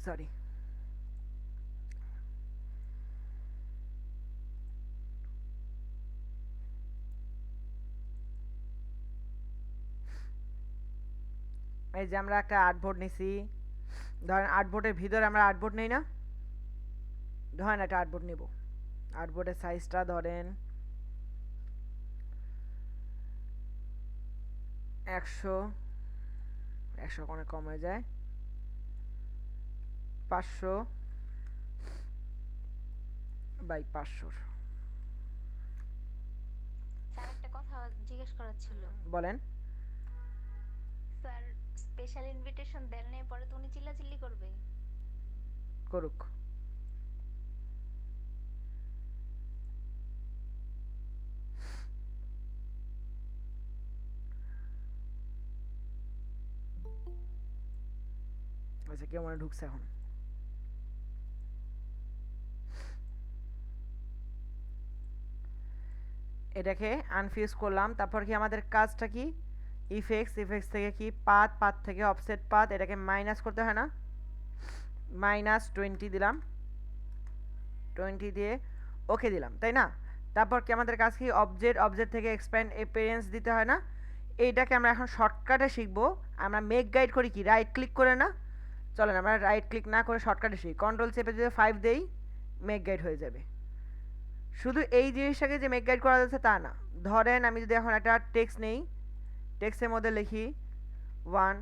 Sorry, এই যে আমরা একটা আর্টবোর্ড নিছি, ধরেন আর্টবোর্ডের ভিতরে আমরা আর্টবোর্ড নেই না, ধরেন একটা আর্টবোর্ড নিব, আর্টবোর্ডের সাইজটা ধরেন 100, 100 অনেক কম হয়ে যায়, 500 বাই 500। স্যার একটা কথা জিজ্ঞেস করার ছিল। বলেন। স্যার স্পেশাল ইনভিটেশন দেন নাই, পরে তো উনি চিল্লাচিল্লি করবে। করুক। আচ্ছা, কেউ মনে ঢুকছে এখন। এটাকে আনফিউজ করলাম, তারপর কি আমাদের কাজটা কি, ইফেক্টস থেকে কি পাথ থেকে অফসেট পাথ, এটাকে মাইনাস করতে হয় না, -20 দিলাম, 20 দিয়ে ওকে দিলাম, তাই না? তারপর কি আমাদের কাজ কি, অবজেক্ট থেকে এক্সপ্যান্ড অ্যাপিয়ারেন্স দিতে হয় না? এইটাকে আমরা এখন শর্টকাটে শিখবো। আমরা মেক গাইড করি কি, রাইট ক্লিক করে না? চলেন আমরা রাইট ক্লিক না করে শর্টকাটে শিখি, কন্ট্রোল চেপে যদি 5 দেই মেক গাইড হয়ে যাবে। শুধু এই জিনিসটাকে যে মেক গাইড করা যাচ্ছে তা না, ধরেন আমি যদি এখন একটা টেক্সট নেই, টেক্সটের মধ্যে লিখি 1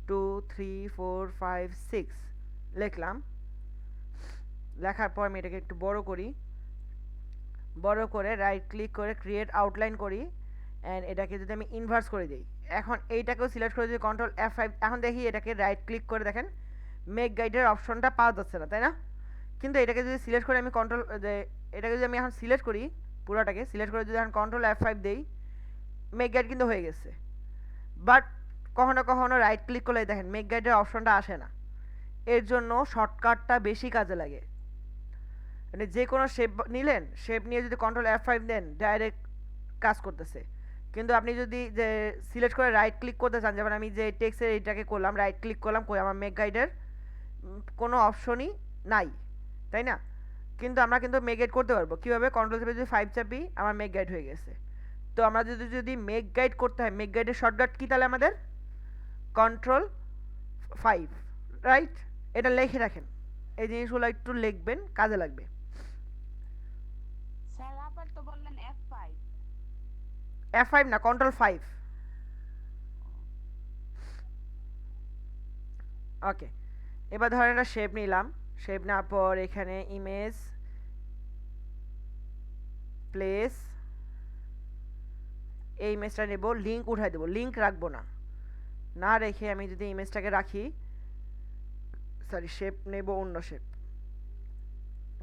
2 3 4 5 6 লিখলাম, লেখার পর আমি এটাকে একটু বড় করি, বড় করে রাইট ক্লিক করে ক্রিয়েট আউটলাইন করি, অ্যান্ড এটাকে যদি আমি ইনভার্স করে দিই, এখন এইটাকেও সিলেক্ট করে যদি কন্ট্রোল F5, এখন দেখি এটাকে রাইট ক্লিক করে দেখেন মেক গাইডের অপশনটা পাওয়া যাচ্ছে না, তাই না? কিন্তু এটাকে যদি সিলেক্ট করে আমি কন্ট্রোল, এটাকে যদি আমি এখন সিলেক্ট করি, পুরোটাকে সিলেক্ট করে যদি এখন কন্ট্রোল F5 দেই, মেক গাইড কিন্তু হয়ে গেছে। বাট কখনো কখনো রাইট ক্লিক করলে দেখেন মেক গাইডের অপশনটা আসে না। এর জন্য শর্টকাটটা বেশি কাজে লাগে। মানে যে কোনো শেপ নিলেন, শেপ নিয়ে যদি কন্ট্রোল F5 দেন ডাইরেক্ট কাজ করতেছে। কিন্তু আপনি যদি যে সিলেক্ট করে রাইট ক্লিক করতে চান, যেমন আমি যে টেক্সটের এইটাকে করলাম, রাইট ক্লিক করলাম, কই আমার মেক গাইডের কোনো অপশনই নাই, তাই না? কিন্তু আমরা কিন্তু মেক গাইড করতে পারবো কীভাবে, কন্ট্রোল চেপে যদি 5 চাপি আমার মেক গাইড হয়ে গেছে। তো আমরা যদি মেক গাইড করতে হয়, মেক গাইডের শর্টকাট কী তাহলে আমাদের, Ctrl 5, রাইট? এটা লিখে রাখেন, এই জিনিসগুলো একটু লিখবেন, কাজে লাগবে। স্যার আবার তো বললেন F5। F5 না, Ctrl 5। ওকে, এবার ধরেন একটা শেপ নিলাম, শেপ নেওয়ার পর এখানে ইমেজ প্লেস, এই ইমেজটা নেব, লিঙ্ক উঠাই দেবো, লিঙ্ক রাখবো না, না রেখে আমি যদি ইমেজটাকে রাখি, সরি শেপ নেব অন্য শেপ,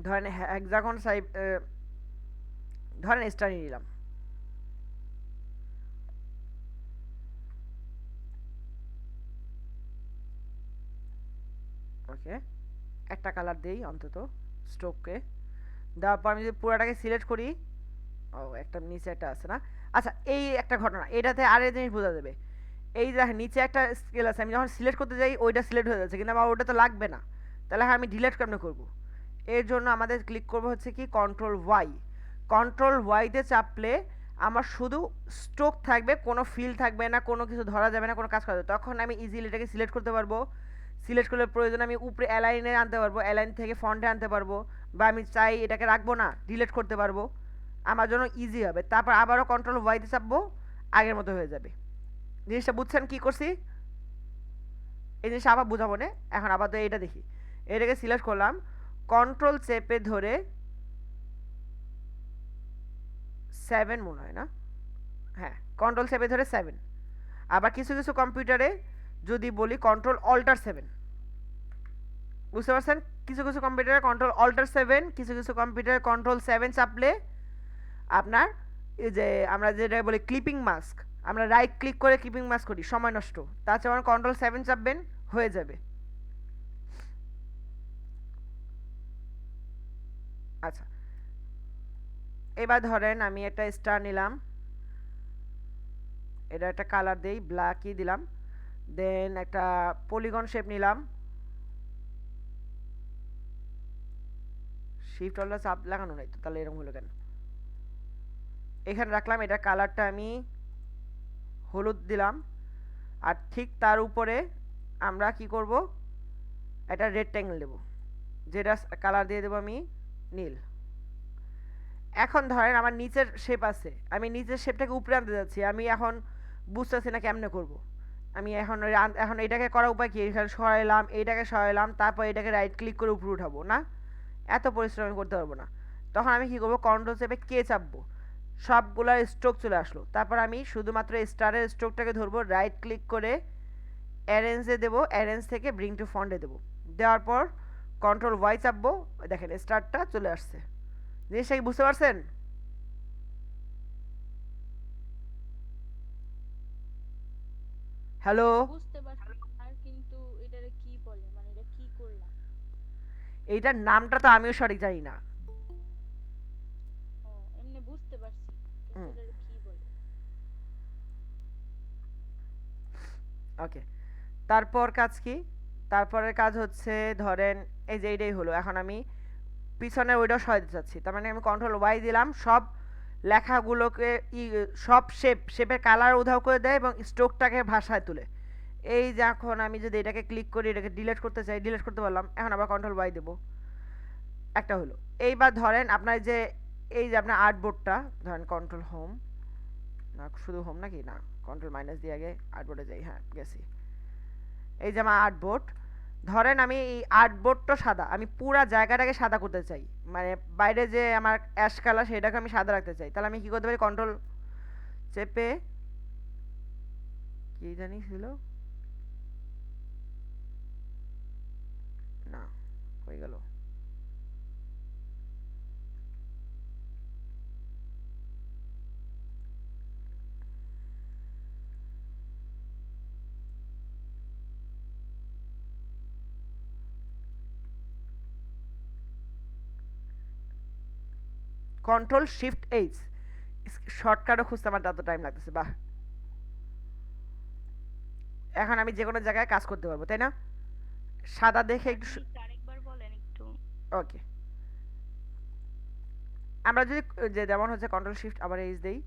ধরেন হেক্সাগন সাইজ, ধরেন স্টার নিলাম, ওকে একটা কালার দেই অন্তত স্ট্রোককে, দেওয়ার পর আমি যদি পুরোটাকে সিলেক্ট করি, ও একটা নিচে একটা আছে না, আচ্ছা এই একটা ঘটনা, এটাতে আরেক জিনিস বোঝা যাবে, এই যে নিচে একটা স্কেল আছে, আমি যখন সিলেক্ট করতে যাই ওইটা সিলেক্ট হয়ে যাচ্ছে, কিন্তু আমার ওটা তো লাগবে না, তাহলে হ্যাঁ আমি ডিলিট কেমন করবো? এর জন্য আমাদের ক্লিক করবো হচ্ছে কি Ctrl Y, Ctrl Y তে চাপলে আমার শুধু স্ট্রোক থাকবে, কোনো ফিল থাকবে না, কোনো কিছু ধরা যাবে না, কোনো কাজ করা যাবে, তখন আমি ইজিলি এটাকে সিলেক্ট করতে পারবো, সিলেক্ট করলে প্রয়োজন আমি উপরে অ্যালাইনে আনতে পারবো, অ্যালাইন থেকে ফন্টে আনতে পারবো, বা আমি চাই এটাকে রাখবো না ডিলিট করতে পারবো, আমার জন্য ইজি হবে। তারপর আবারও Ctrl Y তে চাপবো, আগের মতো হয়ে যাবে। জিনিসটা বুঝছেন কি করছি? এই জিনিসটা আবার বুঝাবো না, এখন আবার তো এইটা দেখি, এটাকে সিলেক্ট করলাম, কন্ট্রোল চেপে ধরে 7 মনে হয় না, হ্যাঁ কন্ট্রোল চেপে ধরে 7, আবার কিছু কিছু কম্পিউটারে যদি বলি Ctrl-Alt-7, বুঝতে পারছেন? কিছু কিছু কম্পিউটারে Ctrl-Alt-7, কিছু কিছু কম্পিউটারে Ctrl-7 চাপলে আপনার এই যে আমরা যেটা বলি ক্লিপিং মাস্ক, আমরা রাইট ক্লিক করে ক্লিপিং মাস্ক করি, সময় নষ্ট, তার চেয়ে আমার Ctrl-7 চাপবেন, হয়ে যাবে। আচ্ছা, এবার ধরেন আমি একটা স্টার নিলাম, এটা একটা কালার দেই, ব্ল্যাকই দিলাম, দেন একটা পলিগন শেপ নিলাম, শিফট অল্টার চাপ লাগানো নাই তো, তাহলে এরকম হলো কেন? এখানে রাখলাম, এটা কালারটা আমি হলুদ দিলাম, আর ঠিক তার উপরে আমরা কি করব, একটা রেক্ট্যাঙ্গেল দেবো, যেটা কালার দিয়ে দেবো আমি নীল। এখন ধরেন আমার নিচের শেপ আছে, আমি নিচের শেপটাকে উপরে আনতে যাচ্ছি, আমি এখন বুঝতেছি না কেমনে করব। আমি এখন এখন এটাকে করার উপায় কি, এখানে সরাইলাম, এইটাকে সরাইলাম, তারপর এটাকে রাইট ক্লিক করে উপরে উঠাবো না, এত পরিশ্রম আমি করতে পারবো না। তখন আমি কি করবো, কন্ট্রোল চেপে কে চাপবো, সবগুলার স্ট্রোক চলে আসলো, তারপর আমি শুধুমাত্র স্টারের স্ট্রোকটাকে ধরবো, রাইট ক্লিক করে অ্যারেঞ্জে দেবো, অ্যারেঞ্জ থেকে ব্রিং টু ফন্টে দেবো, দেওয়ার পর কন্ট্রোল ওয়াই চাপবো, দেখেন স্টারটা চলে আসছে। জিনিসটা কি বুঝতে পারছেন? হ্যালো? বুঝতে পারছি আর কিন্তু এটারে কি বলে, মানে এটা কি করলাম? এইটার নামটা তো আমিও সঠিক জানি না। ও এমনি বুঝতে পারছি, কিন্তু হুম, এটারে কি বলে? ওকে। তারপর কাজ কি, তারপরের কাজ হচ্ছে ধরেন এই যে এইটাই হলো, এখন আমি পিছনে ওইটাও সরাতে চাচ্ছি, তার মানে আমি কন্ট্রোল ওয়াই দিলাম, সব লেখাগুলোকে সব শেপের কালার উধাও করে দেয় এবং স্ট্রোকটাকে ভাষায় তুলে। এই যে এখন আমি যদি এটাকে ক্লিক করি, এটাকে ডিলিট করতে চাই, ডিলিট করতে পারলাম, এখন আবার কন্ট্রোল ওয়াই দেবো, একটা হলো। এইবার ধরেন আপনার যে এই যে আপনার আর্টবোর্ডটা, ধরেন কন্ট্রোল হোম, না শুধু হোম নাকি, না কন্ট্রোল মাইনাস দিয়ে আগে আর্টবোর্ডে যাই, হ্যাঁ গেছি। এই যে আমার আর্টবোর্ড, ধরেন আমি এই আর্টবোর্ডটা সাদা, আমি পুরা জায়গাটাকে সাদা করতে চাই, মানে বাইরে যে আমার অ্যাশ কালার সেটাকে আমি সাদা রাখতে চাই, তাহলে আমি কি করতে পারি, কন্ট্রোল চেপে, কি জানি ছিল না, হয়ে গেল, কন্ট্রোল শিফট এইচ, শর্টকাটও খুঁজতে আমার এত টাইম লাগতেছে, বাহ। এখন আমি যে কোনো জায়গায় কাজ করতে পারবো, তাই না? সাদা দেখে স্যার একটু, প্লিজ আরেকবার বলেন একটু। ওকে। আমরা যদি যে যেমন হচ্ছে কন্ট্রোল শিফট আবার এইচ দেই,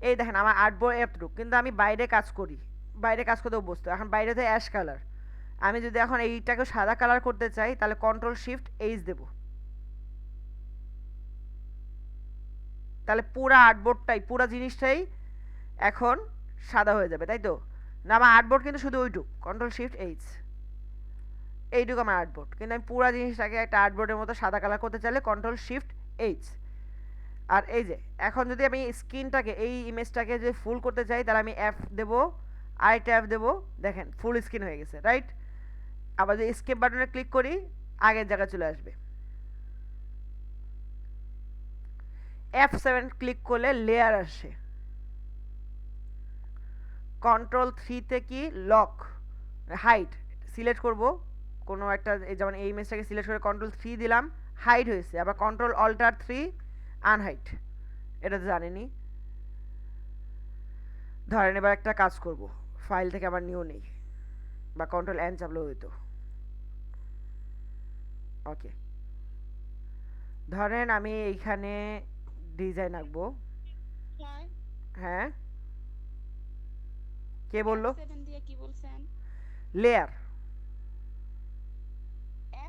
এই দেখেন আমার আর্টবোর্ড এতটুকু, কিন্তু আমি বাইরে কাজ করি, বাইরে কাজ করতে অভ্যস্ত, এখন বাইরে তো অ্যাশ কালার, আমি যদি এখন এইটাকে সাদা কালার করতে চাই, তাহলে কন্ট্রোল শিফট এইচ দেবো, তাহলে পুরা আর্টবোর্ডটাই, পুরা জিনিসটাই এখন সাদা হয়ে যাবে, তাই তো? না, আমার আর্টবোর্ড কিন্তু শুধু ওইটুক, কন্ট্রোল শিফট এইচ, এইটুকু আমার আর্টবোর্ড, কিন্তু আমি পুরা জিনিসটাকে একটা আর্টবোর্ডের মতো সাদা কালার করতে চাইলে কন্ট্রোল শিফট এইচ। আর এই যে এখন যদি আমি স্ক্রিনটাকে, এই ইমেজটাকে যদি ফুল করতে চাই, তাহলে আমি এফ দেবো, আরেকটা এফ দেবো, দেখেন ফুল স্ক্রিন হয়ে গেছে, রাইট? আবার যদি স্কেপ বাটনে ক্লিক করি, আগের জায়গায় চলে আসবে। F7 ক্লিক করলে লেয়ার আসে, কন্ট্রোল থ্রিতে কি লক, হাইট সিলেক্ট করব কোনো একটা, যেমন এই ইমেজটাকে সিলেক্ট করে কন্ট্রোল থ্রি দিলাম, হাইট হয়েছে, আবার কন্ট্রোল অল্টার থ্রি আনহাইট, এটা তো জানেনি। ধরেন এবার একটা কাজ করব, ফাইল থেকে আবার নিউ নেই, বা কন্ট্রোল এন চাপলেও হইতো, ওকে। ধরেন আমি এইখানে ডিজাইন আঁকবো, স্যার হ্যাঁ কে বললো? F7 দিয়ে কি বলছেন? লেয়ার,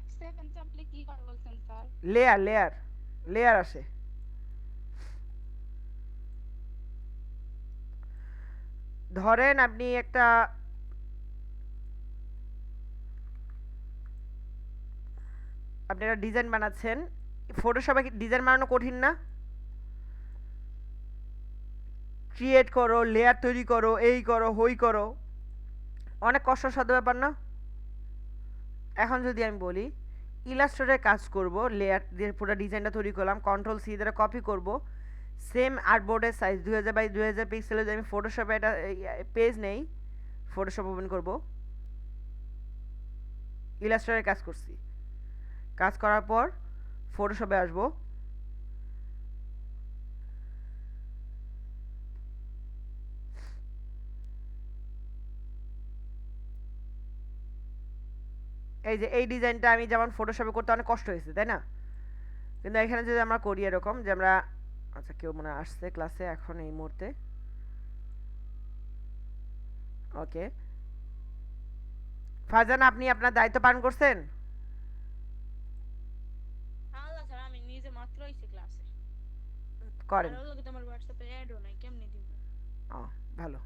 F7 চাপলে কি করে বলছেন স্যার? লেয়ার লেয়ার, লেয়ার আসে। ধরেন আপনি একটা, আপনি একটা ডিজাইন বানাচ্ছেন, ফটোশপে ডিজাইন বানানো কঠিন না? ক্রিয়েট করো, লেয়ার তৈরি করো, এই করো হই করো, অনেক কষ্টসাধ্য ব্যাপার না? এখন যদি আমি বলি ইলাস্ট্রেটরে কাজ করব, লেয়ার দিয়ে পুরো ডিজাইনটা তৈরি করলাম, কন্ট্রোল সি দ্বারা কপি করব, সেম আর্টবোর্ডের সাইজ 2000 বাই 2000 পিক্সেলে যদি আমি ফটোশপে একটা পেজ নেই, ফটোশপ ওপেন করব, ইলাস্ট্রেটরে কাজ করছি, কাজ করার পর ফটোশপে আসবো, এই যে এই ডিজাইনটা আমি যেমন ফটোশপে করতে অনেক কষ্ট হয়েছে, তাই না? কিন্তু এখানে যদি আমরা করি এরকম যে আমরা, আচ্ছা কেউ মনে হয় আসছে ক্লাসে এখন এই মুহূর্তে, ওকে। ফারজানা, আপনি আপনার দায়িত্ব পালন করছেন? আল্লাহ স্যার আমি নিজে মাত্র আইছি ক্লাসে। আর করেন। ওর লগে তো আমার হোয়াটসঅ্যাপে অ্যাডও নাই, কেমনে দিব? ও, ভালো।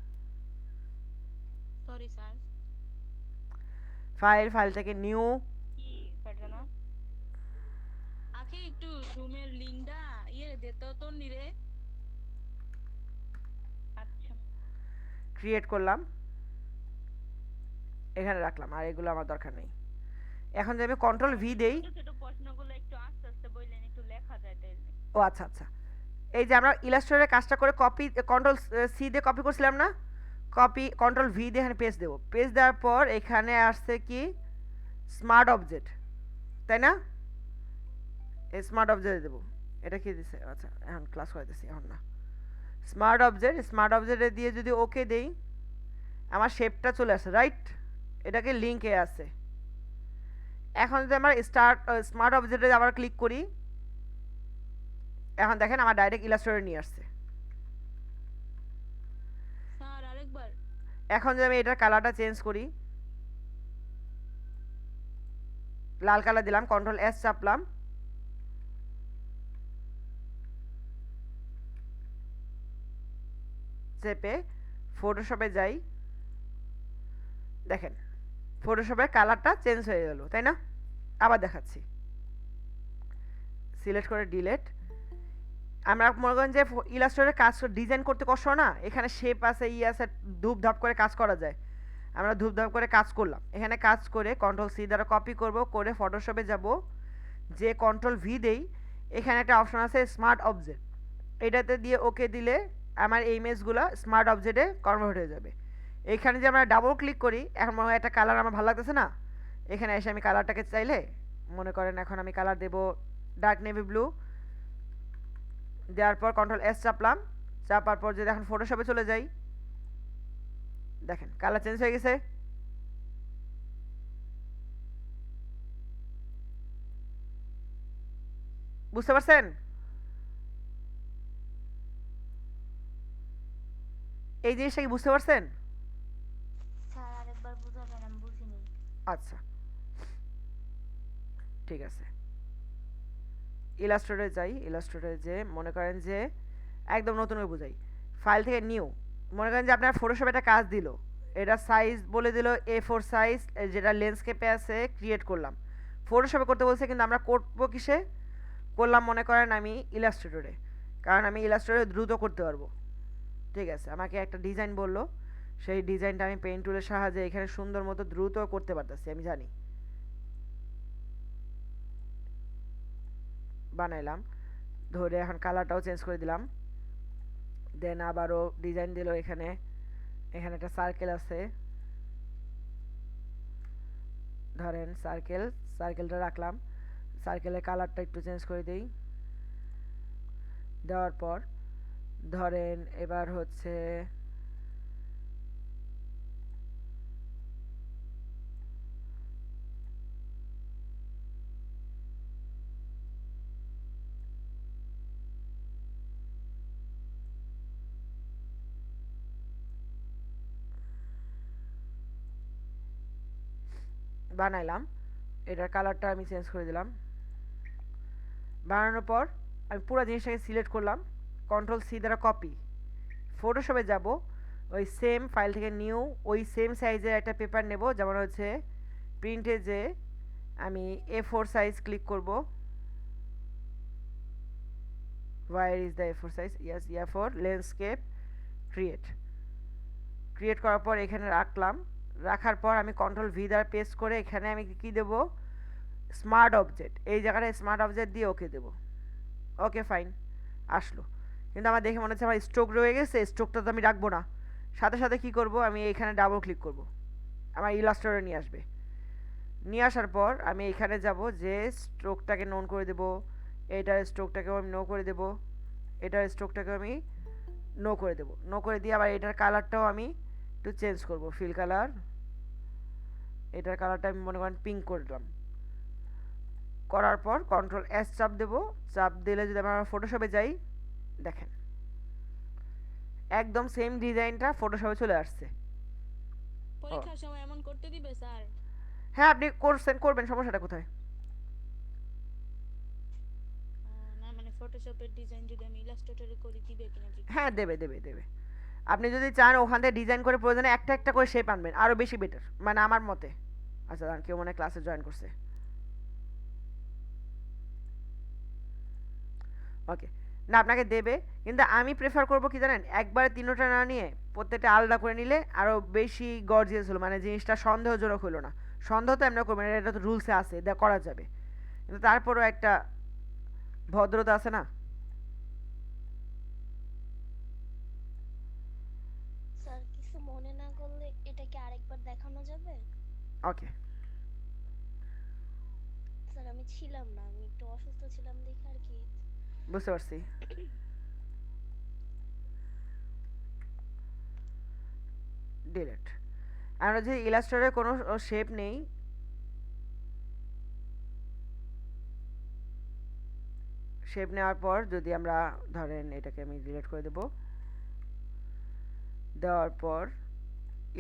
Sorry sir. ফাইল থেকে নিউ। কি ফারজানা? আখি একটু জুমের লিংকটা দে তো তোর নিরে। আচ্ছা। ক্রিয়েট করলাম, এখানে রাখলাম, আর এগুলো আমার দরকার নেই। এখন যদি আমি কন্ট্রোল ভি দেই, ছোট ছোট প্রশ্নগুলো একটু আস্তে আস্তে বললেন, একটু লেখা যায় তাইলে। ও আচ্ছা আচ্ছা, এই যে আমরা ইলাস্ট্রেটরের কাজটা করে কপি, কন্ট্রোল সি দিয়ে কপি করছিলাম না, কপি কন্ট্রোল ভি দিয়ে এখানে পেজ দেবো। পেজ দেওয়ার পর এখানে আসছে কি স্মার্ট অবজেক্ট, তাই না? এই স্মার্ট অবজেক্ট দেবো। এটা কি দিছে? আচ্ছা এখন ক্লাস করাইতেছি, এখন না। স্মার্ট অবজেক্টে দিয়ে যদি ওকে দেই, আমার শেপটা চলে আসে, রাইট? এটাকে লিঙ্কে আছে। এখন যদি আমরা স্মার্ট অবজেক্টে আবার ক্লিক করি, এখন দেখেন আমার ডাইরেক্ট ইলাস্ট্রেটর নিয়ে আসছে। স্যার আরেকবার। এখন যদি আমি এটার কালারটা চেঞ্জ করি, লাল কালার দিলাম, কন্ট্রোল এস চাপলাম, চেপে ফটোশপে যাই, দেখেন ফটোশপের কালারটা চেঞ্জ হয়ে গেল, তাই না? আবার দেখাচ্ছি, সিলেক্ট করে ডিলেট। আমরা মনে করেন যে ইলাস্ট্রেটরের কাজ ডিজাইন করতে কষ্ট না, এখানে শেপ আছে, আছে, ধূপধাপ করে কাজ করা যায়। আমরা ধূপধাপ করে কাজ করলাম, এখানে কাজ করে কন্ট্রোল সি দ্বারা কপি করব, করে ফটোশপে যাব, যে কন্ট্রোল ভি দেই, এখানে একটা অপশন আছে স্মার্ট অবজেক্ট, এটাতে দিয়ে ওকে দিলে আমার এই ইমেজগুলো স্মার্ট অবজেক্টে কনভার্ট হয়ে যাবে। এখানে যে আমরা ডাবল ক্লিক করি, এখন মনে হয় একটা কালার আমার ভালো লাগতেছে না, এখানে এসে আমি কালারটাকে চাইলে মনে করেন এখন আমি কালার দেব ডার্ক নেভি ব্লু, দেওয়ার পর কন্ট্রোল এস চাপলাম, চাপার পর যদি এখন ফটোশপে চলে যাই, দেখেন কালার চেঞ্জ হয়ে গেছে। বুঝতে পারছেন? এই জিনিসটা কি বুঝতে পারছেন? স্যার আরেকবার বুঝাবেন, আমি বুঝিনি। আচ্ছা ঠিক আছে, ইলাস্ট্রেটরে যাই, ইলাস্ট্রেটরে যে মনে করেন যে একদম নতুন করে বুঝাই, ফাইল থেকে নিউ, মনে করেন যে আপনার ফটোশপে একটা কাজ দিল, এটা সাইজ বলে দিল A4 সাইজ, যেটা ল্যান্ডস্কেপে আছে ক্রিয়েট করলাম, ফটোশপে করতে বলছে, কিন্তু আমরা করবো কিসে করলাম, মনে করেন আমি ইলাস্ট্রেটরে, কারণ আমি ইলাস্ট্রেটরে দ্রুত করতে পারবো। ঠিক আছে, আমাকে একটা ডিজাইন বললো, সেই ডিজাইনটা আমি পেইন্ট টুলের সাহায্যে এখানে সুন্দর মতো দ্রুত করতে পারতেছি, আমি জানি। বানাইলাম, ধরে এখন কালারটাও চেঞ্জ করে দিলাম, দেন আবারও ডিজাইন দিল, এখানে এখানে একটা সার্কেল আছে, ধরেন সার্কেলটা রাখলাম, সার্কেলের কালারটা একটু চেঞ্জ করে দিই, দেওয়ার পর ধরেন এবার হচ্ছে বানাইলাম, এটার কালারটা আমি চেঞ্জ করে দিলাম, বানানোর পর আমি পুরো জিনিসটাকে সিলেক্ট করলাম, কন্ট্রোল সি দ্বারা কপি, ফটোশপে যাব, ওই সেম ফাইল থেকে নিউ, ওই সেম সাইজের একটা পেপার নেব, যেমন হচ্ছে প্রিন্টে যে আমি A4 সাইজ ক্লিক করব, where is the A4 size, yes A4 landscape, create করার পর এখানে রাখলাম, রাখার পর আমি কন্ট্রোল ভি দ্বারা পেস্ট করে এখানে আমি কি দেব স্মার্ট অবজেক্ট, এই জায়গাটায় স্মার্ট অবজেক্ট দিয়ে ওকে দেব, ওকে ফাইন আসলো। কিন্তু আমার দেখে মনে হচ্ছে আমার স্ট্রোক রয়ে গেছে, স্ট্রোকটা তো আমি রাখবো না, সাথে সাথে কি করব, আমি এখানে ডাবল ক্লিক করব, আমার ইলাস্ট্রেটরে নিয়ে আসবে, নিয়ে আসার পর আমি এখানে যাব, যে স্ট্রোকটাকে নোন করে দেব, এটার স্ট্রোকটাকেও আমি নো করে দেব, এটার স্ট্রোকটাকেও আমি নো করে দেব, নো করে দিয়ে আবার এটার কালারটাও আমি একটু চেঞ্জ করব, ফিল কালার, এটার কালারটা আমি মনে করেন পিঙ্ক করলাম, করার পর কন্ট্রোল এস চাপ দেব, চাপ দিলে যদি আমরা ফটোশপে যাই দেখেন একদম সেম ডিজাইনটা ফটোশপে চলে আসছে। পরীক্ষার সময় এমন করতে দিবে স্যার? হ্যাঁ আপনি করবেন, সমস্যাটা কোথায়? না মানে ফটোশপের ডিজাইন যদি আমি ইলাস্ট্রেটরে করি দিবে কিনা জিজ্ঞেস হ্যাঁ করছি। দেবে। আপনি যদি চান ওখান থেকে ডিজাইন করে প্রয়োজনে একটা একটা করে শেপ আনবেন, আরো বেশি বেটার মানে আমার মতে। আচ্ছা দাঁড়ান, কেউ মনে হয় ক্লাসে জয়েন করছে। ওকে, না আপনাকে দেবে, কিন্তু আমি প্রেফার করব কি জানেন, একবারে তিনোটা না নিয়ে প্রত্যেকটা আলাদা করে নিলে আরো বেশি গর্জিয়াস হলো, মানে জিনিসটা সন্দেহজনক হলো না। সন্দেহ তো এমনি করবেন, এটা তো রুলসে আছে, করা যাবে, কিন্তু তারপরও একটা ভদ্রতা আছে না। স্যার কিছু মনে না করলে এটা কি আরেকবার দেখানো যাবে? ওকে, স্যার আমি ছিলাম না, আমি একটু অসুস্থ ছিলাম দেখে আর কি। বুঝতে পারছি। ডিলেট। আমরা যে ইলাস্ট্রেটরে কোনো শেপ নেই, শেপ নেওয়ার পর যদি আমরা ধরেন এটাকে আমি ডিলিট করে দেব, দেওয়ার পর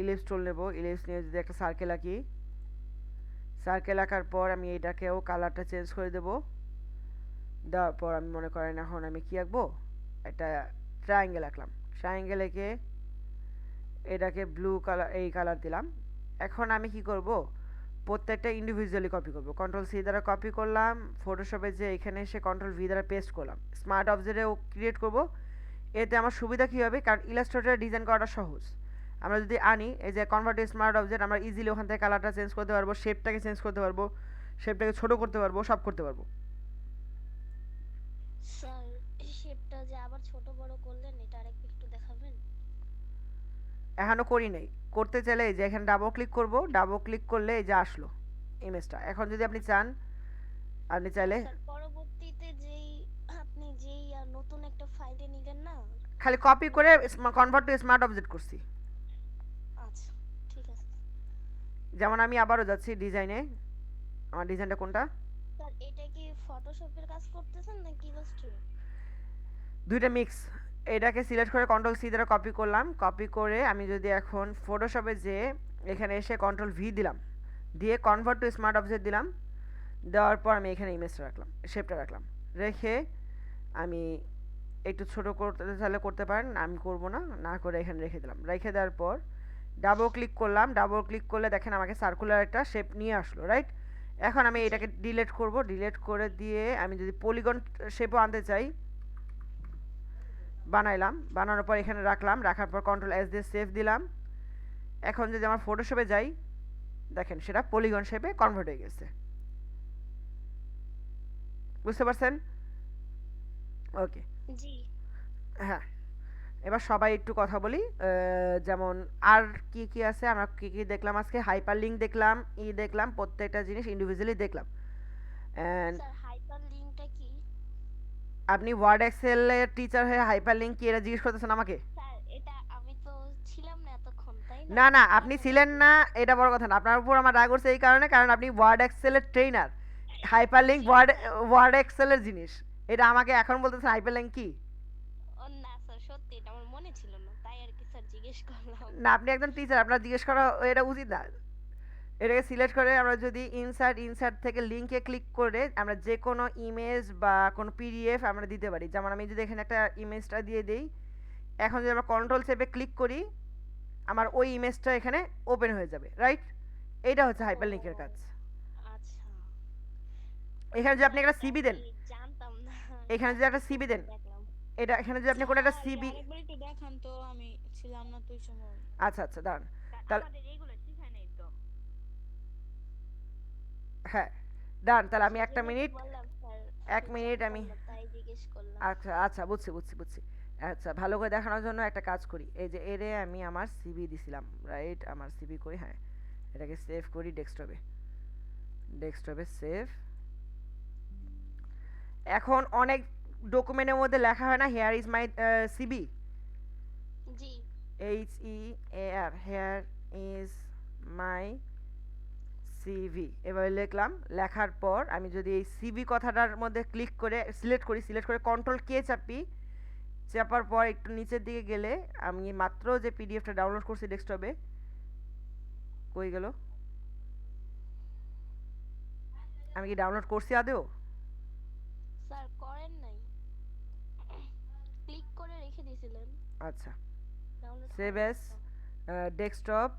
ইলিপস টুল নেব, ইলিপস নিয়ে যদি একটা সার্কেল আঁকি, সার্কেল আঁকার পর আমি এটাকেও কালারটা চেঞ্জ করে দেব, দেওয়ার পর আমি মনে করেন এখন আমি কি আঁকবো, একটা ট্রায়াঙ্গেল আঁকলাম, ট্রায়াঙ্গেল এঁকে এটাকে ব্লু কালার, এই কালার দিলাম। এখন আমি কি করব, প্রত্যেকটা ইন্ডিভিজুয়ালি কপি করব, কন্ট্রোল সি দ্বারা কপি করলাম, ফটোশপে যে এখানে এসে কন্ট্রোল ভি দ্বারা পেস্ট করলাম, স্মার্ট অবজেক্টেও ক্রিয়েট করব। এতে আমার সুবিধা কী হবে, কারণ ইলাস্ট্রেটরে ডিজাইন করাটা সহজ। আমরা যদি আনি এই যে কনভার্ট স্মার্ট অবজেক্ট, আমরা ইজিলি ওখান থেকে কালারটা চেঞ্জ করতে পারবো, শেপটাকে চেঞ্জ করতে পারবো, শেপটাকে ছোট করতে পারবো, সব করতে পারবো। স্যার শেপটা যে আবার ছোট বড় করলেন এটা আরেকবার একটু দেখাবেন? এখনও করি নাই, করতে চাইলে এই যে এখানে ডাবল ক্লিক করব, ডাবল ক্লিক করলে এই যে আসলো ইমেজটা। এখন যদি আপনি চান, আপনি চাইলে স্যার পরবর্তীতে যেই আপনি যেই নতুন একটা ফাইলে নিলেন না। খালি কপি করে কনভার্ট টু স্মার্ট অবজেক্ট করছি। আচ্ছা ঠিক আছে। যেমন আমি আবারও যাচ্ছি ডিজাইনে, আমার ডিজাইনটা কোনটা, স্যার এটা কি ফটোশপের কাজ করতেছেন নাকি ইলাস্ট্রেটর? দুইটা মিক্স। এটাকে সিলেক্ট করে কন্ট্রোল সি দ্বারা কপি করলাম, কপি করে আমি যদি এখন ফটোশপে যে এখানে এসে কন্ট্রোল ভি দিলাম, দিয়ে কনভার্ট টু স্মার্ট অবজেক্ট দিলাম, দেওয়ার পর আমি এখানে ইমেজটা রাখলাম, শেপটা রাখলাম, রেখে আমি একটু ছোট করতে চাইলে করতে পারেন, আমি করব না, না করে এখানে রেখে দিলাম। রেখে দেওয়ার পর ডাবল ক্লিক করলাম, ডাবল ক্লিক করলে দেখেন আমাকে সার্কুলার একটা শেপ নিয়ে আসলো, রাইট? এখন আমি এটাকে ডিলিট করব, ডিলিট করে দিয়ে আমি যদি পলিগন শেপও আনতে চাই, বানাইলাম, বানানোর পর এখানে রাখলাম, রাখার পর কন্ট্রোল এস দিয়ে সেভ দিলাম। এখন যদি আমার ফটোশপে যাই দেখেন সেটা পলিগন শেপে কনভার্ট হয়ে গেছে। বুঝতে পারছেন? ওকে, জি হ্যাঁ, এবার সবাই একটু কথা বলি। যেমন আর কি কি আছে, আমরা কি কি দেখলাম আজকে, হাইপার লিঙ্ক দেখলাম, দেখলাম, প্রত্যেকটা জিনিস ইন্ডিভিজুয়ালি দেখলাম। অ্যান্ড স্যার হাইপার লিংকটা কি? আপনি ওয়ার্ড এক্সেলের টিচার হয়ে হাইপার লিঙ্ক কি এটা জিজ্ঞেস করতেছেন আমাকে? স্যার এটা আমি তো ছিলাম না এতক্ষণ তাই না? না না, আপনি ছিলেন না এটা বড় কথা না, আপনার উপর আমার রাগ হচ্ছে এই কারণে, কারণ আপনি ওয়ার্ড এক্সেলের ট্রেনার। হাইপার লিঙ্ক ওয়ার্ড এক্সেলের জিনিস, এটা আমাকে এখন বলতেছেন হাইপার লিঙ্ক কি? ও না স্যার সত্যি এটা আমার মনে ছিল না তাই আর কি স্যার জিজ্ঞেস করলাম। না আপনি একজন টিচার, আপনার জিজ্ঞেস করা এটা উচিত না। এটাকে সিলেক্ট করে আমরা যদি ইনসার্ট থেকে লিঙ্কে ক্লিক করে আমরা যে কোনো ইমেজ বা কোনো পিডিএফ আমরা দিতে পারি। যেমন আমি যদি এখানে একটা ইমেজটা দিয়ে দিই, এখন যদি আমরা কন্ট্রোল চেপে ক্লিক করি আমার ওই ইমেজটা এখানে ওপেন হয়ে যাবে, রাইট? এইটা হচ্ছে হাইপার লিঙ্কের কাজ। আচ্ছা এখানে যদি আপনি একটা সিবি দেন, আমি জানতাম না। এখানে যদি একটা সিবি দেন, দেখলাম। এটা এখানে যদি আপনি কোনো একটা স্যার সিবি, আরেকবার একটু দেখান তো, আমি ছিলাম না তুই সময়। আচ্ছা আচ্ছা দাঁড়ান, তাহলে আমাদের এইগুলো শিখায় নাই তো। হ্যাঁ দাঁড়ান, তাহলে আমি একটা সেজন্যই তো মিনিট, বললাম স্যার এক মিনিট আমি, জানতাম না, তাই জিজ্ঞেস করলাম। আচ্ছা আচ্ছা বুঝছি। আচ্ছা ভালো করে দেখানোর জন্য একটা কাজ করি, এই যে এরে আমি আমার সিবি দিছিলাম, রাইট? আমার সিবি করি, হ্যাঁ, এটাকে সেভ করি ডেস্কটপে, ডেস্কটপে সেভ। এখন অনেক ডকুমেন্টের মধ্যে লেখা হয় না হেয়ার ইজ মাই সিবি, জি HEAR, here is my CV এভাবে লিখলাম। লেখার পর আমি যদি এই সিভি কথাটার মধ্যে ক্লিক করে সিলেক্ট করি, সিলেক্ট করে কন্ট্রোল কে চাপি, চাপার পর একটু নিচের দিকে গেলে আমি মাত্র যে পিডিএফটা ডাউনলোড করছি ডেস্কটপে, কই গেল, আমি কি ডাউনলোড করছি আদৌ? স্যার করেন নাই, ক্লিক করে রেখে দিয়েছিলেন, আচ্ছা, ডাউনলোড সেভ করেন এস ডেস্কটপ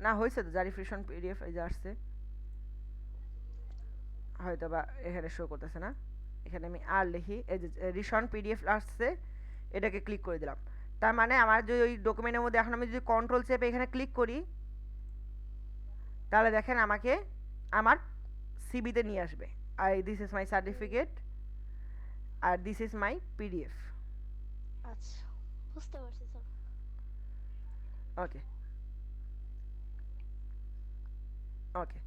না, হয়েছে তো জারিফিকেশন পিডিএফ এই যে আসছে, হয়তো বা এখানে শো করতেছে না। এখানে আমি আর লিখি, এই যে রিশন পিডিএফ আসছে, এটাকে ক্লিক করে দিলাম। তার মানে আমার যে ওই ডকুমেন্টের মধ্যে এখন আমি যদি কন্ট্রোল চেপে এখানে ক্লিক করি, তাহলে দেখেন আমাকে আমার সিবিতে নিয়ে আসবে। আর দিস ইজ মাই সার্টিফিকেট, আর দিস ইজ মাই পিডিএফ। আচ্ছা বুঝতে পারছি স্যার। ওকে ওকে,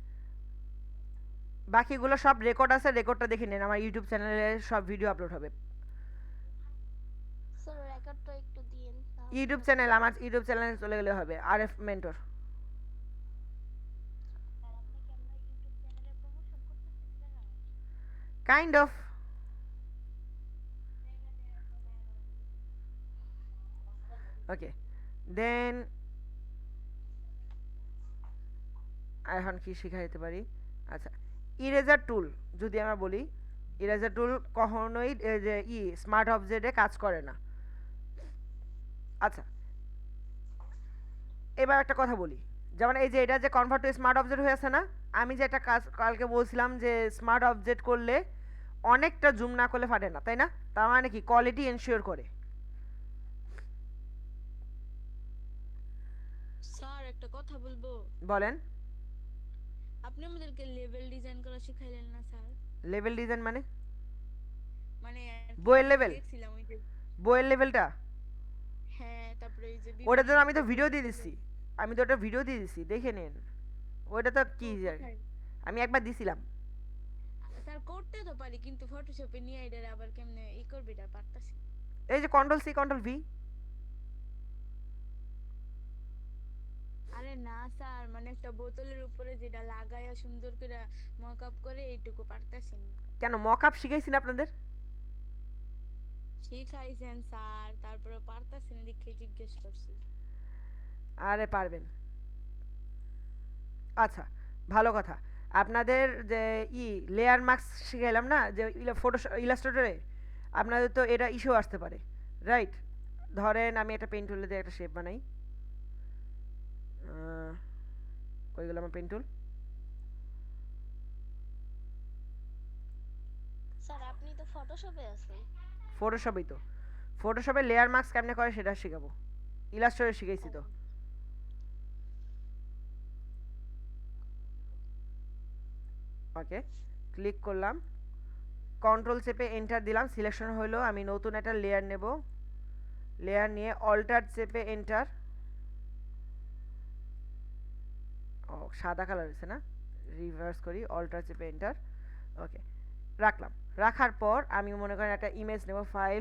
বাকিগুলো সব রেকর্ড আছে, রেকর্ডটা দেখে নিন, আমার ইউটিউব চ্যানেলে সব ভিডিও আপলোড হবে। স্যার রেকর্ডটা একটু দিয়েন তাহলে ইউটিউব তো- চ্যানেল, আমার ইউটিউব চ্যানেলে চলে গেলে হবে, আর F mentor. Kind of. Okay, then এখন কি শিখাইতে পারি? আচ্ছা, ইরেজার টুল যদি আমরা বলি, ইরেজার টুল কখনোই যে স্মার্ট অবজেক্টে কাজ করে না। আচ্ছা, এবার একটা কথা বলি, যেমন এই যে এটা যে কনভার্ট টু স্মার্ট অবজেক্ট হয়েছে না, আমি যে একটা কাজ কালকে বলছিলাম যে স্মার্ট অবজেক্ট করলে অনেকটা জুম না করলে ফাটে না, তাই না? তার মানে কি কোয়ালিটি এনশিওর করে। স্যার একটা কথা বলবো? বলেন। আপনি আমাদেরকে লেভেল ডিজাইন করা শিখাইলেন না স্যার? লেভেল ডিজাইন মানে? মানে আর কি, বইয়ের আমি লেভেল? দেখছিলাম ওই যে, বইয়ের লেভেলটা? হ্যাঁ তারপরে এই যে ওটার বিভিন্ন জন্য আমি তো type এর ভিডিও দিয়ে level। দিচ্ছি, আমি তো ওটা ভিডিও দিয়ে দিচ্ছি, দেখে নিন। ওইটা তো কি ও যায়, কোথায়? আমি একবার দিছিলাম। স্যার করতে তো পারি কিন্তু ফটোশপে নিয়ে এটার আবার কেমনে ই করবি এটা পারতাছি না। এই যে কন্ট্রোল সি কন্ট্রোল ভি। আরে না স্যার, মানে একটা বোতলের উপরে যেটা লাগায়া সুন্দর করে মকআপ করে এইটুকু পারতাছি না। কেন, মক আপ শিখাইছি না আপনাদের? শিখাইছেন স্যার, তারপরে পারতাছি না দেখে জিজ্ঞেস করছি। আরে পারবেন। আচ্ছা, ভালো কথা। আপনাদের যে লেয়ার মার্কস শিখাইলাম না যে ফটো ইলাস্ট্রেটরে, আপনাদের তো এটা ইস্যু আসতে পারে, রাইট? ধরেন আমি একটা পেন টুলে দিয়ে একটা শেপ বানাই, কই গেল আমার পেন টুল? স্যার আপনি তো ফটোশপে আছেন। ফটোশপেই তো, ফটোশপে লেয়ার মার্কস কেমনে করে সেটা শেখাবো, ইলাস্ট্রেটরে শিখাইছি তো। ওকে, ক্লিক করলাম, কন্ট্রোল চেপে এন্টার দিলাম, সিলেকশন হলো, আমি নতুন একটা লেয়ার নেব, লেয়ার নিয়ে অল্টার চেপে এন্টার। ও সাদা কালার হয়েছে না, রিভার্স করি, অল্টার চেপে এন্টার। ওকে, রাখলাম। রাখার পর আমি মনে করেন একটা ইমেজ নেব, ফাইল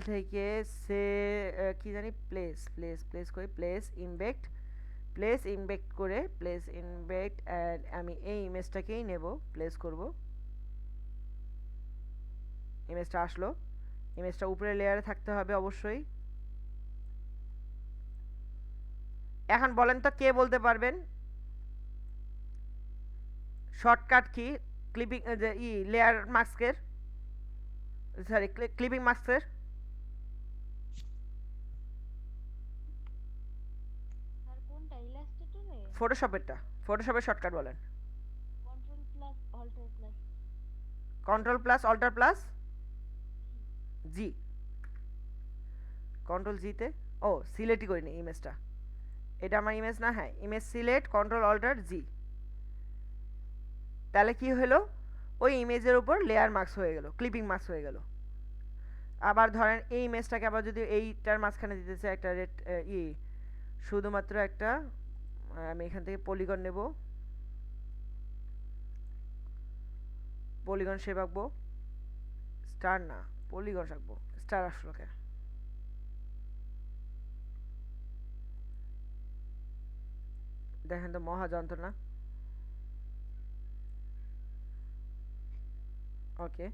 থেকে সে কি জানি, প্লেস প্লেস প্লেস করে প্লেস ইমবেক্ট, প্লেস ইমবেক্ট করে প্লেস ইমবেক্ট, অ্যান্ড আমি এই ইমেজটাকেই নেব, প্লেস করব। ইমেজটা আসলো, ইমেজটা উপরে লেয়ারে থাকতে হবে অবশ্যই। এখন বলেন তো কে বলতে পারবেন শর্টকাট কি ক্লিপিং যে লেয়ার মাস্কের, সরি ক্লিপিং মাস্কের? স্যার কোনটা ইলাস্ট্রেটরে? ফটোশপেরটা, ফটোশপের শর্টকাট বলেন। Control plus Alt plus control plus Alt plus G, control জিতে, ও সিলেক্টই করিনি ইমেজটা, এটা আমার ইমেজ না, হ্যাঁ ইমেজ সিলেক্ট, কন্ট্রোল অল্টার জি। তাহলে কি হলো, ওই ইমেজের উপর লেয়ার মার্কস হয়ে গেল, ক্লিপিং মার্কস হয়ে গেল। আবার ধরেন এই ইমেজটাকে আবার যদি এইটার মাঝখানে দিতে চাই একটা রেড শুধুমাত্র একটা, আমি এখান থেকে পলিগন নেব, পলিগন শেপ আঁকবো, স্টার না পলিগন আঁকবো, স্টার আসলো কেন? দেখেন তো মহা যন্ত্রণা। ওকে,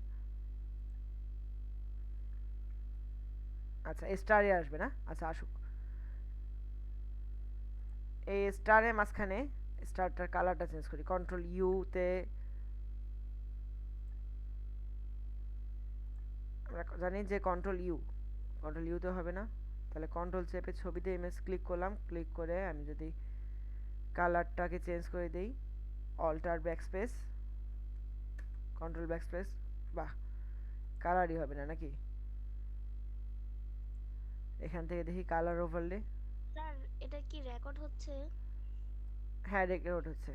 আচ্ছা স্টারে আসবে না, আচ্ছা আসুক। এই স্টারের মাঝখানে স্টারটার কালারটা চেঞ্জ করি, কন্ট্রোল ইউতে আমরা জানি যে কন্ট্রোল ইউতে হবে না, তাহলে কন্ট্রোল চেপে ছবিতে ইমেজ ক্লিক করলাম, ক্লিক করে আমি যদি কালারটাকে চেঞ্জ করে দিই, অল্টার ব্যাকস্পেস, কন্ট্রোল ব্যাকস্পেস, বাহ কালারই হবে না নাকি? এখান থেকে দেখি কালার ওভারলে, স্যার এটা কি রেকর্ড হচ্ছে? হ্যাঁ রেকর্ড হচ্ছে।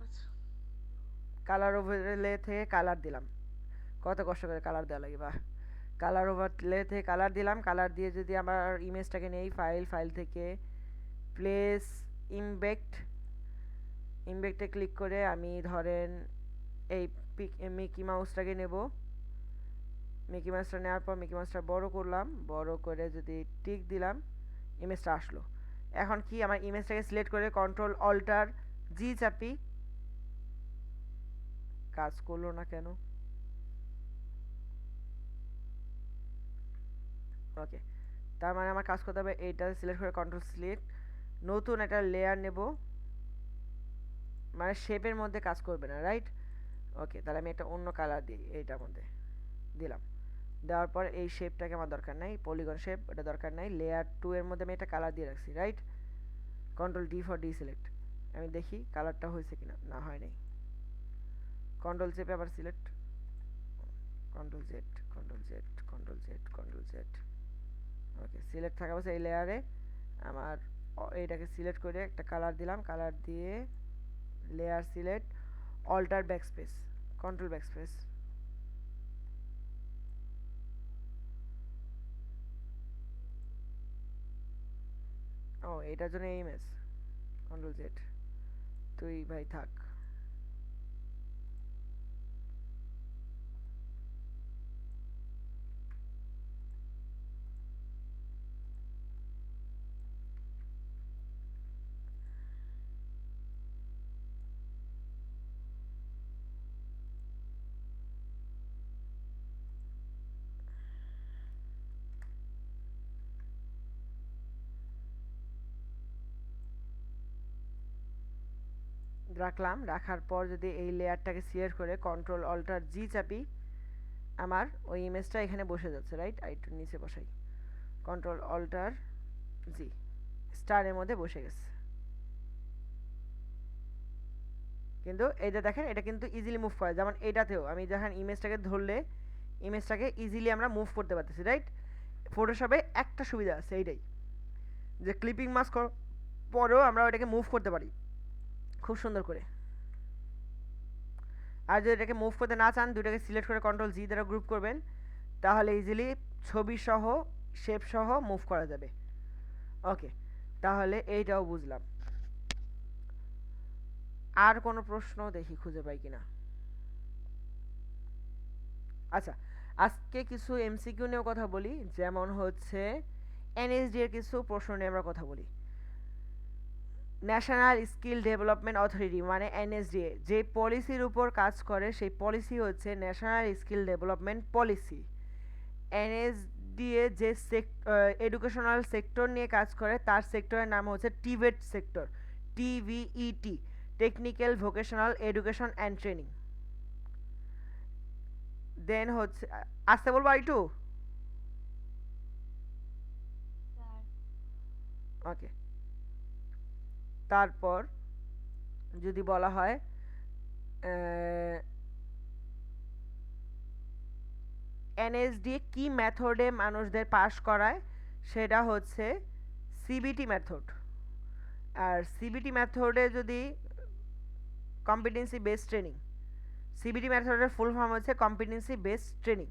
আচ্ছা। কালার ওভারলে থেকে কালার দিলাম, কত কষ্ট করে কালার দেওয়া লাগে, বাহ। কালার ওভারলে থেকে কালার দিলাম, কালার দিয়ে যদি আমার ইমেজটাকে নেই ফাইল থেকে প্লেস ইমবেক্ট, ইমবেক্টে ক্লিক করে আমি ধরেন এই মিকি মাউসটাকে নেব, মিকি মাউসটা নেওয়ার পর মিকি মাউসটা বড় করলাম, বড় করে যদি টিক দিলাম ইমেজটা আসলো। এখন কি আমার ইমেজটাকে সিলেক্ট করে কন্ট্রোল অল্টার জি চাপি, কাজ করলো না কেন? ওকে, তার মানে আমার কাজ করতে হবে এইটা সিলেক্ট করে কন্ট্রোল সিলেক্ট, নতুন একটা লেয়ার নেব, মানে শেপের মধ্যে কাজ করবে না, রাইট? ওকে, তাহলে আমি একটা অন্য কালার দিই, এইটার মধ্যে দিলাম, দেওয়ার পর এই শেপটাকে আমার দরকার নাই, পলিগন শেপ এটা দরকার নাই, লেয়ার 2 এর মধ্যে আমি একটা কালার দিয়ে রাখছি, right? Control D for D select, আমি দেখি কালারটা হয়েছে কিনা, না হয় নাই। কন্ট্রোল চেপে আবার select, control Z, control Z, control Z, control Z. Okay, select থাকা অবস্থায় এই লেয়ারে আমার এইটাকে সিলেক্ট করে একটা কালার দিলাম, কালার দিয়ে layer select, Alt backspace, control backspace, ও এটার জন্য এই ইমেজ, কন্ট্রোল জেড, তুই ভাই থাক। রাখলাম, রাখার পর যদি এই লেয়ারটাকে সিলেক্ট করে কন্ট্রোল অল্টার জি চাপি, আমার ওই ইমেজটা এখানে বসে যাচ্ছে, রাইট? আর একটু নিচে বসাই, কন্ট্রোল অল্টার জি, স্টারের মধ্যে বসে গেছে। কিন্তু এইটা দেখেন, এটা কিন্তু ইজিলি মুভ করে, যেমন এইটাতেও আমি যখন ইমেজটাকে ধরলে ইমেজটাকে ইজিলি আমরা মুভ করতে পারতেছি, রাইট? ফটোশপে একটা সুবিধা আছে এইটাই, যে ক্লিপিং মাস্ক পরেও আমরা ওইটাকে মুভ করতে পারি খুব সুন্দর করে। আর যদি এটাকে মুভ করতে না চান, দুটাকে সিলেক্ট করে কন্ট্রোল জি দ্বারা গ্রুপ করবেন, তাহলে ইজিলি ছবি সহ শেপ সহ মুভ করা যাবে। ওকে, তাহলে এইটাও বুঝলাম। আর কোনো প্রশ্ন দেখি খুঁজে পাই কিনা। আচ্ছা, আজকে কিছু এমসিকিউ নিয়েও কথা বলি, যেমন হচ্ছে এনএসডি এর কিছু প্রশ্ন নিয়ে আমরা কথা বলি। ন্যাশনাল স্কিল ডেভেলপমেন্ট অথরিটি মানে এনএসডিএ যে পলিসির উপর কাজ করে, সেই পলিসি হচ্ছে National Skill Development Policy. NSDA যে এডুকেশনাল সেক্টর নিয়ে কাজ করে, তার সেক্টরের নাম হচ্ছে TVET sector, TVET, technical vocational education and training. Then হচ্ছে, আসতে বলবো একটু, স্যার ওকে। তারপর যদি বলা হয় এনএসডি কি মেথডে মানুষদের পাস করায়, সেটা হচ্ছে সিবিটি মেথড। আর সিবিটি মেথডে যদি কম্পিটেন্সি বেসড ট্রেনিং, সিবিটি মেথডের ফুল ফর্ম হচ্ছে কম্পিটেন্সি বেসড ট্রেনিং।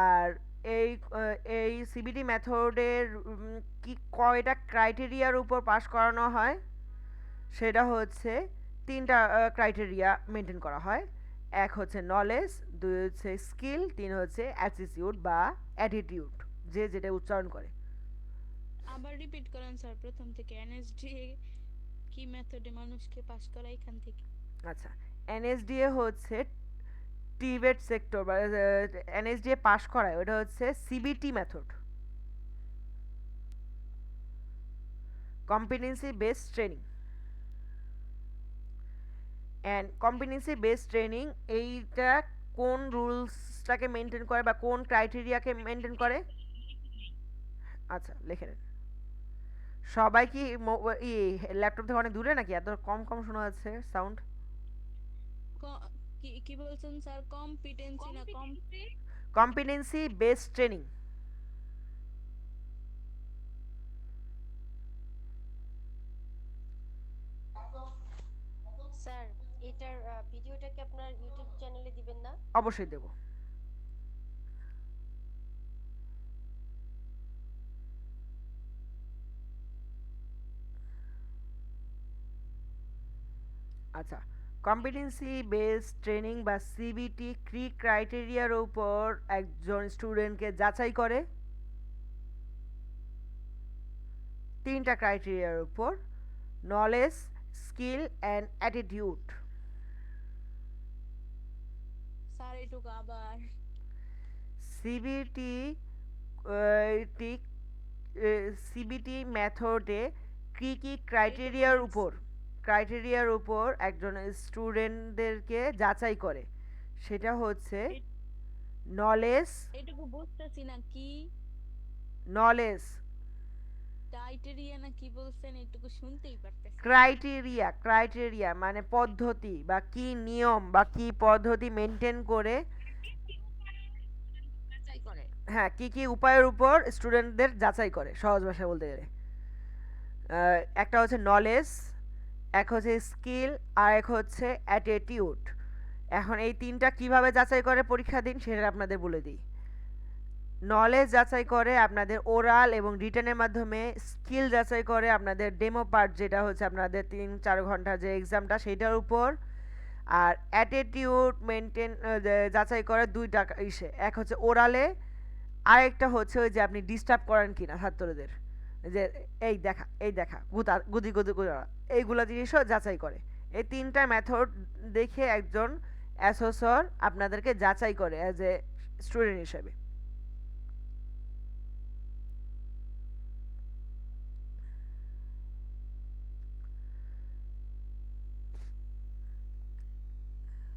আর এই এই সিবিটি মেথডের কি কয়টা ক্রাইটেরিয়ার উপর পাস করানো হয়, সেটা হচ্ছে তিনটা ক্রাইটেরিয়া মেনটেন করা হয়। এক হচ্ছে নলেজ, দুই হচ্ছে স্কিল, তিন হচ্ছে অ্যাটিটিউড বা অ্যাটিটিউড, যে যেটা উচ্চারণ করে। আবার রিপিট করেন স্যার, প্রথম থেকে। এনএসডি কি কি মেথডে মানুষকে পাস করা এখান থেকে। আচ্ছা, এনএসডিএ হচ্ছে টিবেট সেক্টর বা এনএসডিএ পাস করায়, ওটা হচ্ছে CBT method, competency based training. And competency based training এইটা কোন রুলসটাকে মেনটেন করে বা কোন ক্রাইটেরিয়াকে মেনটেন করে? আচ্ছা লিখে নেন। সবাই কি ল্যাপটপ থেকে অনেক দূরে নাকি? এত কম কম শোনা যাচ্ছে সাউন্ড। কি কি বলছেন স্যার? কম্পিটেন্সি না কম্পিটেন্সি বেসড ট্রেনিং। স্যার এটার ভিডিওটা কি আপনার ইউটিউব চ্যানেলে দিবেন না? অবশ্যই দেব। আচ্ছা, কম্পিটেন্সি বেসড ট্রেনিং বা সিবিটি কি ক্রাইটেরিয়ার উপর একজন স্টুডেন্টকে যাচাই করে? তিনটা ক্রাইটেরিয়ার উপর: knowledge, skill and attitude. Sir এটুকু আবার সিবিটি সিবিটি মেথডে কি কি ক্রাইটেরিয়ার উপর একজন স্টুডেন্টদেরকে যাচাই করে? সেটা হচ্ছে নলেজ, এটুকু বুঝতেছি না কি নলেজ, ক্রাইটেরিয়া না কি বলছেন, এটুকু শুনতেই পারতেছি না। ক্রাইটেরিয়া মানে পদ্ধতি বা কি নিয়ম বা কি পদ্ধতি মেনটেন করে, যাচাই করে। হ্যাঁ কি কি উপায়ের উপর স্টুডেন্টদের যাচাই করে, সহজ ভাষায় বলতে গেলে। একটা হচ্ছে নলেজ, এক হচ্ছে স্কিল, আর এক হচ্ছে অ্যাটিটিউড। এখন এই তিনটা কিভাবে যাচাই করে পরীক্ষা দিন সেটা আপনাদের বলে দিই। নলেজ যাচাই করে আপনাদের ওরাল এবং রিটেনের মাধ্যমে, স্কিল যাচাই করে আপনাদের ডেমো পার্ট যেটা হচ্ছে আপনাদের 3-4 ঘন্টা যে এক্সামটা সেটার উপর, আর অ্যাটিটিউড মেনটেন যাচাই করে দুইটা ইসে, এক হচ্ছে ওরালে, আরেকটা হচ্ছে ওই যে আপনি ডিস্টার্ব করেন কিনা ছাত্রদের, যে এই দেখা গুদি গুদি গুদি এইগুলো জিনিসও যাচাই করে। এই তিনটা মেথড দেখে একজন অ্যাসেসর আপনাদেরকে যাচাই করে অ্যাজ এ স্টুডেন্ট হিসেবে।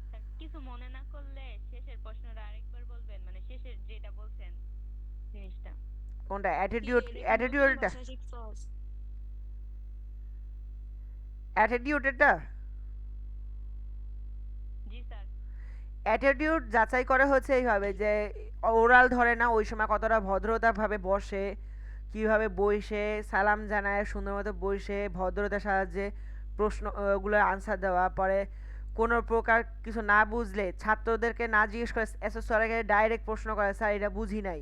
স্যার, কিছু মনে না করলে শেষের প্রশ্নটা আরেকবার বলবেন, মানে শেষের যেটা বলছেন জিনিসটা। কোনটা? কি এটা কি নতুন অ্যাটিটিউডটা? ভাষা শিখছস? অ্যাটিটিউডটা জি স্যার। অ্যাটিটিউড যাচাই করে হচ্ছে এইভাবে যে ওরাল ধরে না ওই সময় কতটা ভদ্রতাভাবে বসে, কিভাবে বসে সালাম জানায়, সুন্দর মতো বসে ভদ্রতার সাহায্যে প্রশ্ন গুলোর আনসার দেওয়া, পরে কোনো প্রকার কিছু না বুঝলে ছাত্রদেরকে না জিজ্ঞেস করে অ্যাসেসরকে ডাইরেক্ট প্রশ্ন করে, স্যার এটা বুঝি নাই।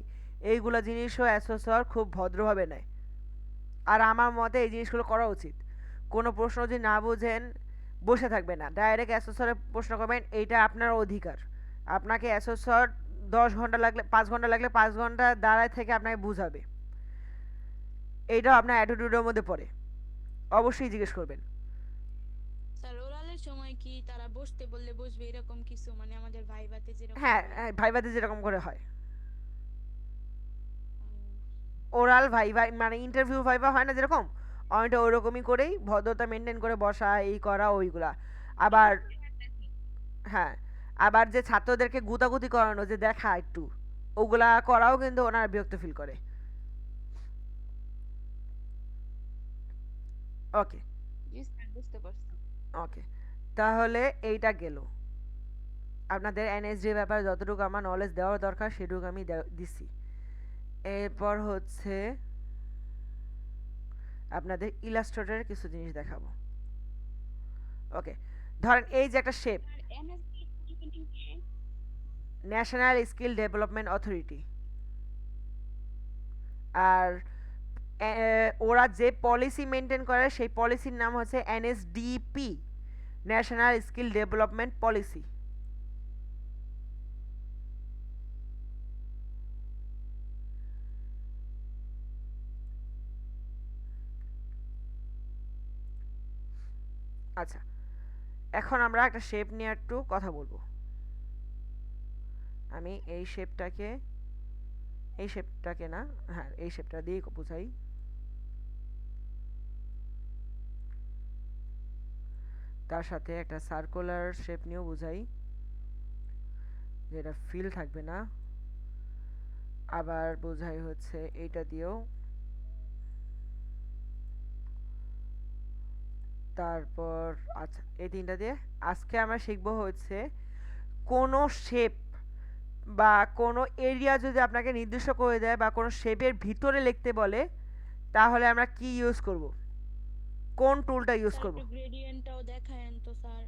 এইগুলো জিনিসও অ্যাসেসর খুব ভদ্রভাবে নেয়। আর আমার মতে এই জিনিসগুলো করা উচিত। কোনো প্রশ্ন যদি না বুঝেন বসে থাকবে না, ডাইরেক্ট অ্যাসেসরে প্রশ্ন করবেন, এইটা আপনার অধিকার। আপনাকে অ্যাসেসর 10 ঘন্টা লাগলে 5 ঘন্টা লাগলে 5 ঘন্টা দাঁড়ায় থেকে আপনাকে বুঝাবে, এইটাও আপনার অ্যাটিটিউডের মধ্যে পড়ে। অবশ্যই জিজ্ঞেস করবেন। স্যার ওরালের সময় কি তারা বসতে বললে বসবে এরকম কিছু, মানে আমাদের ভাইভাতে যেরকম হ্যাঁ হয়? হ্যাঁ, ভাইভাতে যেরকম করে হয় উম, ওরাল ভাইভা, মানে ইন্টারভিউ ভাইভা হয় না যেরকম, অনেকটা ওইরকমই করেই ভদ্রতা মেনটেন করে বসা, এই করা ওইগুলা। আবার হ্যাঁ, আবার যে ছাত্রদেরকে গুতাগুতি করানো, যে দেখা একটু, ওগুলা করাও কিন্তু ওনারা বিরক্ত ফিল করে। ওকে জি স্যার বুঝতে পারছি। ওকে, তাহলে এইটা গেল। আপনাদের এনএসডি ব্যাপারে যতটুকু আমার নলেজ দেওয়ার দরকার সেটুকু আমি দিছি। এরপর হচ্ছে আপনাদের ইলাস্ট্রেটরের কিছু জিনিস দেখাবো। ওকে, ধরেন এই যে একটা শেপ, স্যার এমএসসি কি? National Skill Development Authority. আর ওরা যে পলিসি মেনটেন করে সেই পলিসির নাম হচ্ছে NSDP, National Skill Development Policy. আচ্ছা, এখন আমরা একটা শেপ নিয়ে একটু কথা বলবো। আমি এই শেপটাকে না, হ্যাঁ এই শেপটা দিয়ে বোঝাই। তার সাথে একটা সার্কুলার শেপ নিয়েও বোঝাই, যেটা ফিল থাকবে না। আবার বোঝাই হচ্ছে এইটা দিয়েও। তারপর আচ্ছা, এই তিনটা দিয়ে আজকে আমরা শিখবো হচ্ছে কোনো শেপ বা কোনো এরিয়া যদি আপনাকে নির্দিষ্ট করে দেয় বা কোনো শেপের ভিতরে লিখতে বলে, তাহলে আমরা কি ইউজ করব, কোন টুলটা ইউজ স্যার করব। একটু গ্রেডিয়েন্টটাও দেখায়েন তো স্যার।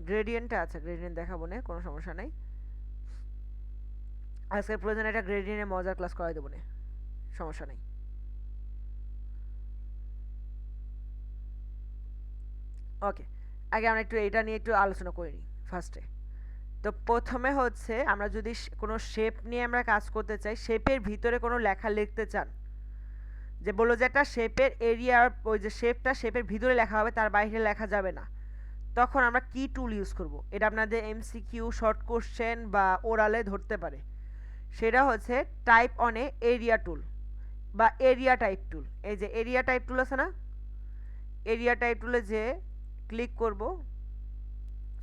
গ্রেডিয়েন্টটা আচ্ছা, গ্রেডিয়েন্ট দেখাবো না, কোনো সমস্যা নাই। আজকের প্রয়োজনে একটা গ্রেডিয়েন্টের মজার ক্লাস করাই দেবো না, সমস্যা নেই। ওকে, আগে আমরা একটু এটা নিয়ে একটু আলোচনা করে নিই ফার্স্টে। তো প্রথমে হচ্ছে আমরা যদি কোনো শেপ নিয়ে আমরা কাজ করতে চাই, শেপের ভিতরে কোনো লেখা লিখতে চান, যে বললো যে একটা শেপের এরিয়া, ওই যে শেপের ভিতরে লেখা হবে, তার বাইরে লেখা যাবে না, তখন আমরা কি টুল ইউজ করব। এটা আপনাদের এমসিকিউ, শর্ট কোশ্চেন বা ওরালে ধরতে পারে। সেটা হচ্ছে টাইপ অন এ এরিয়া টুল বা এরিয়া টাইপ টুল। এই যে এরিয়া টাইপ টুল আছে না, এরিয়া টাইপ টুলে যে ক্লিক করব,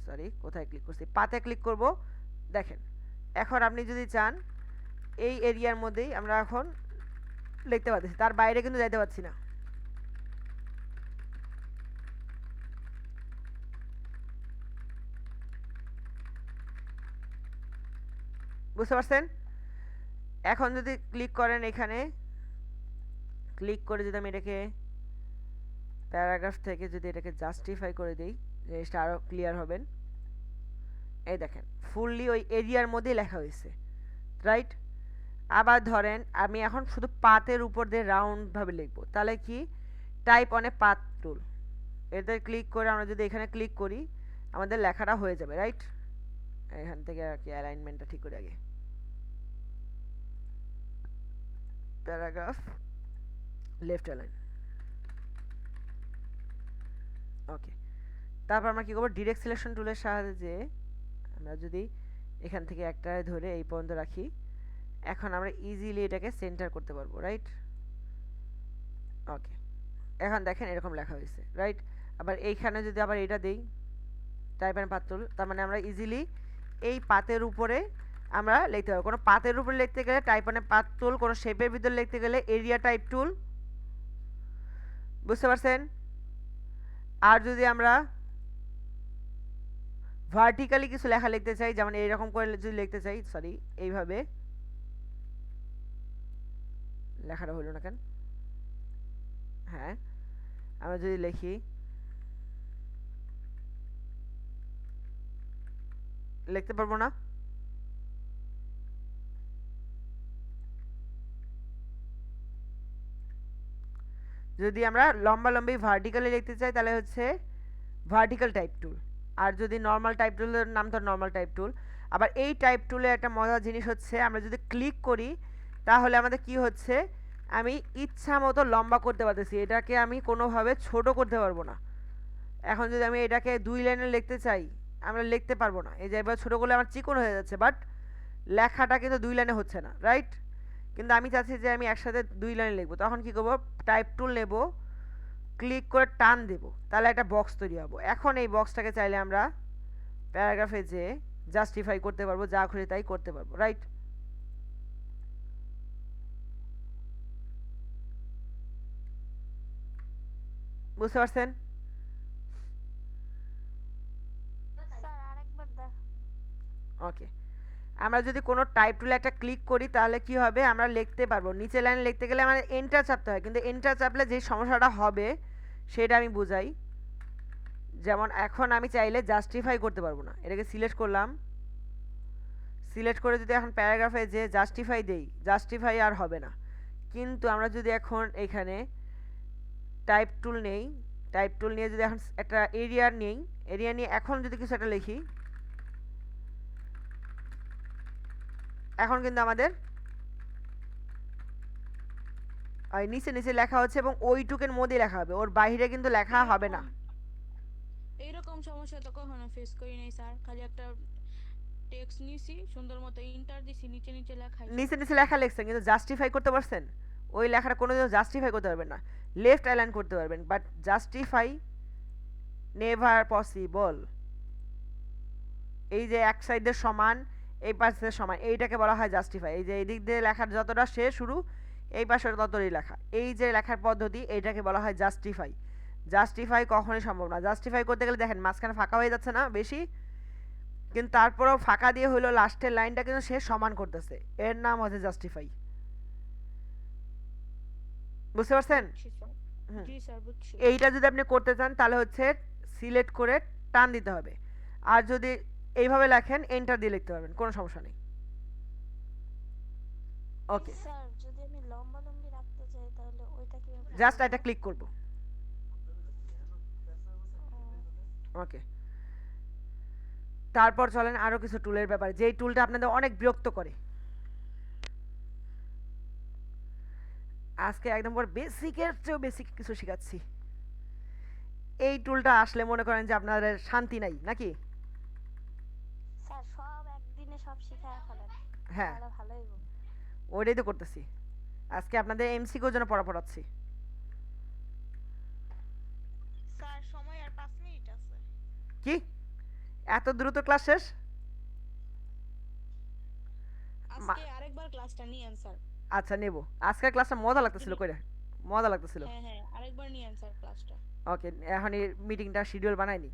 সরি কোথায় ক্লিক করছি, পাতে ক্লিক করব। দেখেন এখন আপনি যদি চান এই এরিয়ার মধ্যেই আমরা এখন লিখতে পারতেছি, তার বাইরে কিন্তু যাইতে পারছি না। বুঝতে পারছেন? এখন যদি ক্লিক করেন, এখানে ক্লিক করে যদি আমি এটাকে প্যারাগ্রাফ থেকে যদি এটাকে জাস্টিফাই করে দিই, জিনিসটা আরও ক্লিয়ার হবেন। এই দেখেন ফুললি ওই এরিয়ার মধ্যেই লেখা হয়েছে, রাইট। আবার ধরেন আমি এখন শুধু পাতের উপর দিয়ে রাউন্ডভাবে লিখবো, তাহলে কি টাইপ অন এ পাত টুল, এতে ক্লিক করে আমরা যদি এখানে ক্লিক করি, আমাদের লেখাটা হয়ে যাবে, রাইট। এখান থেকে আর কি অ্যালাইনমেন্টটা ঠিক করে আগে, প্যারাগ্রাফ লেফট অ্যালাইন। ওকে, তারপর আমরা কি করবো, ডিরেক্ট সিলেকশন টুলের সাহায্যে আমরা যদি এখান থেকে একটা ধরে এই পর্যন্ত রাখি, এখন আমরা ইজিলি এটাকে সেন্টার করতে পারবো, রাইট। ওকে, এখন দেখেন এরকম লেখা হয়েছে, রাইট। আবার এইখানে যদি আবার এটা দেই টাইপ অ্যান্ড পাত টুল, তার মানে আমরা ইজিলি এই পাতের উপরে আমরা লিখতে পারবো। কোনো পাতের উপরে লিখতে গেলে টাইপ অ্যান্ড পাত টুল, কোনো শেপের ভিতরে লিখতে গেলে এরিয়া টাইপ টুল। বুঝতে পারছেন? আর যদি আমরা ভার্টিক্যালি কিছু লেখা লিখতে চাই, যেমন এইরকম করে যদি লিখতে চাই, সরি এইভাবে লেখাটা হলো না কেন, হ্যাঁ আমরা যদি লিখি, লিখতে পারবো না। যদি আমরা লম্বালম্বি ভার্টিক্যালি লিখতে চাই, তাহলে হচ্ছে ভার্টিক্যাল টাইপ টুল। আর যদি নর্মাল টাইপ টুলের নাম তো নর্মাল টাইপ টুল। আবার এই টাইপ টুলে একটা মজার জিনিস হচ্ছে, আমরা যদি ক্লিক করি তাহলে আমাদের কি হচ্ছে, আমি ইচ্ছা মতো লম্বা করতে পারতেছি, এটাকে আমি কোনোভাবে ছোট করতে পারবো না। এখন যদি আমি এটাকে 2 লাইনে লিখতে চাই, আমরা লিখতে পারবো না। এই যে এবার ছোটো করলে আমার চিকন হয়ে যাচ্ছে, বাট লেখাটা কিন্তু 2 লাইনে হচ্ছে না, রাইট। কিন্তু আমি চাচ্ছি যে আমি একসাথে 2 লাইনে লিখবো, তখন কি করবো, টাইপ টুল নেব, ক্লিক করে টান দেব, তাহলে একটা বক্স তৈরি হবে। এখন এই বক্সটাকে চাইলে আমরা প্যারাগ্রাফে যে জাস্টিফাই করতে পারবো, যা খুশি তাই করতে পারবো, রাইট। বুঝতে পারছেন? স্যার আরেকবার দেখ। ওকে, আমরা যদি কোনো টাইপ টুলে একটা ক্লিক করি তাহলে কি হবে, আমরা লিখতে পারবো। নিচে লাইন লিখতে গেলে আমাদের এন্টার চাপতে হয়, কিন্তু এন্টার চাপলে যে সমস্যাটা হবে সেটা আমি বুঝাই। যেমন এখন আমি চাইলে জাস্টিফাই করতে পারবো না, এটাকে সিলেক্ট করলাম, সিলেক্ট করে যদি এখন প্যারাগ্রাফে যে জাস্টিফাই দেই, জাস্টিফাই আর হবে না। কিন্তু আমরা যদি এখন এখানে টাইপ টুল নেই, টাইপ টুল নিয়ে যদি এখন একটা এরিয়া নেই, এরিয়া নিয়ে এখন যদি কিছু একটা লিখি, এখন কিন্তু আমাদের নিচে নিচে লেখা হচ্ছে এবং ওইটুকের মধ্যে লেখা হবে, ওর বাইরে কিন্তু লেখা হবে না। সমস্যা তো কখনো ফেস করি নাই স্যার, খালি একটা টেক্সট নিছি সুন্দর মতো ইন্টার দিছি, নিচে নিচে লেখাই নিচে নিচে সমস্যা। লেখা লিখছেন কিন্তু জাস্টিফাই করতে পারছেন? ওই লেখাটা কোনোদিনও জাস্টিফাই করতে পারবেন না। লেফট অ্যালাইন করতে পারবেন বাট জাস্টিফাই নেভার পসিবল। এই যে এক সাইডের সমান এই পাশের সমান এইটাকে বলা হয় জাস্টিফাই। এই যে এই দিক দিয়ে লেখার যতটা শেষ শুরু এই পাশে ততটাই লেখা, এই যে লেখার পদ্ধতি এইটাকে বলা হয় জাস্টিফাই। জাস্টিফাই কখনোই সম্ভব না। জাস্টিফাই করতে গেলে দেখেন মাঝখানে ফাঁকা হয়ে যাচ্ছে না বেশি, কিন্তু তারপরেও ফাঁকা দিয়ে হলো লাস্টের লাইনটা কিন্তু সে সমান করতেছে, এর নাম হচ্ছে জাস্টিফাই। বুঝতে পারছেন? বুঝছি স্যার। হুম। জি স্যার বুঝছি। এইটা যদি আপনি করতে চান তাহলে হচ্ছে সিলেক্ট করে টান দিতে হবে। আর যদি এইভাবে লেখেন এন্টার দিয়ে লিখতে পারবেন, কোনো সমস্যা নেই। ওকে, স্যার যদি আমি লম্বা লম্বি রাখতে চাই তাহলে ওইটা কিভাবে জাস্ট করবো? এটা ক্লিক করব। ওকে, তারপর চলেন আরো কিছু টুলের ব্যাপারে, যেই টুলটা আপনাদের অনেক বিরক্ত করে। আজকে একদম পুরো বেসিকের চেয়েও বেসিক কিছু শেখাচ্ছি। এই টুলটা আসলে মনে করেন যে আপনাদের শান্তি নাই নাকি? স্যার সব একদিনে সব শিখায় ফেলেন, হ্যাঁ, তাহলে ভালোই হবে। ওইটাই তো করতেছি। আজকে আপনাদের এমসিকিউর জন্য পড়াচ্ছি। স্যার সময় আর 5 মিনিট আছে। কি এত দ্রুত ক্লাস শেষ? আজকে আরেকবার ক্লাসটা নিয়েন স্যার। আচ্ছা নেব। আজকের ক্লাসটা মজা লাগতেছিল, কইরা মজা লাগতেছিল। হ্যাঁ হ্যাঁ, আরেকবার নিয়েন স্যার ক্লাসটা। ওকে, এখন এই মিটিংটা শিডিউল বানাইনি।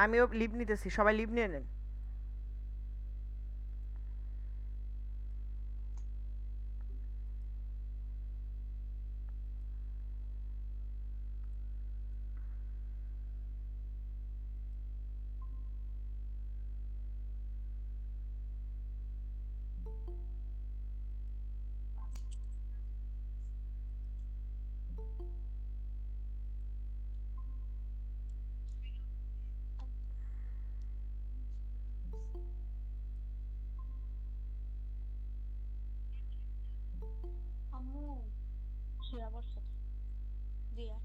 আমিও লিভ নিতেছি, সবাই লিভ নিয়ে নেন। আম্মু শিয়া বসছে দিয়া।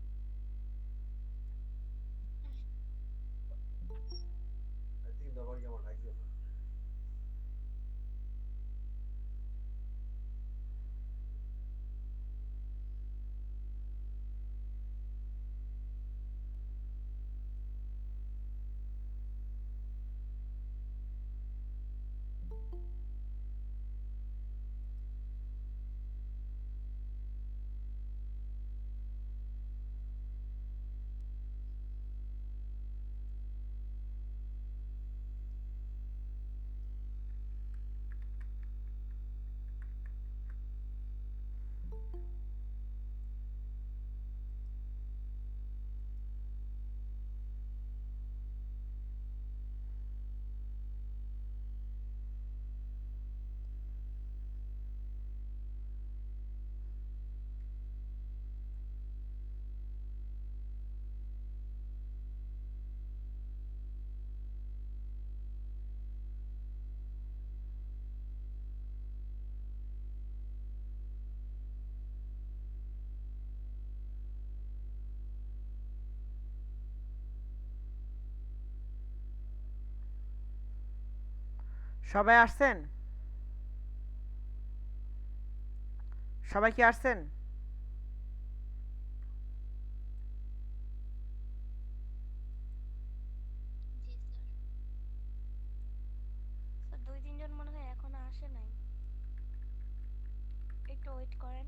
সবাই আসছেন? সবাই কি আসছেন? জি স্যার। স্যার 2-3 জন মনে হয় এখনো আসে নাই, একটু ওয়েট করেন।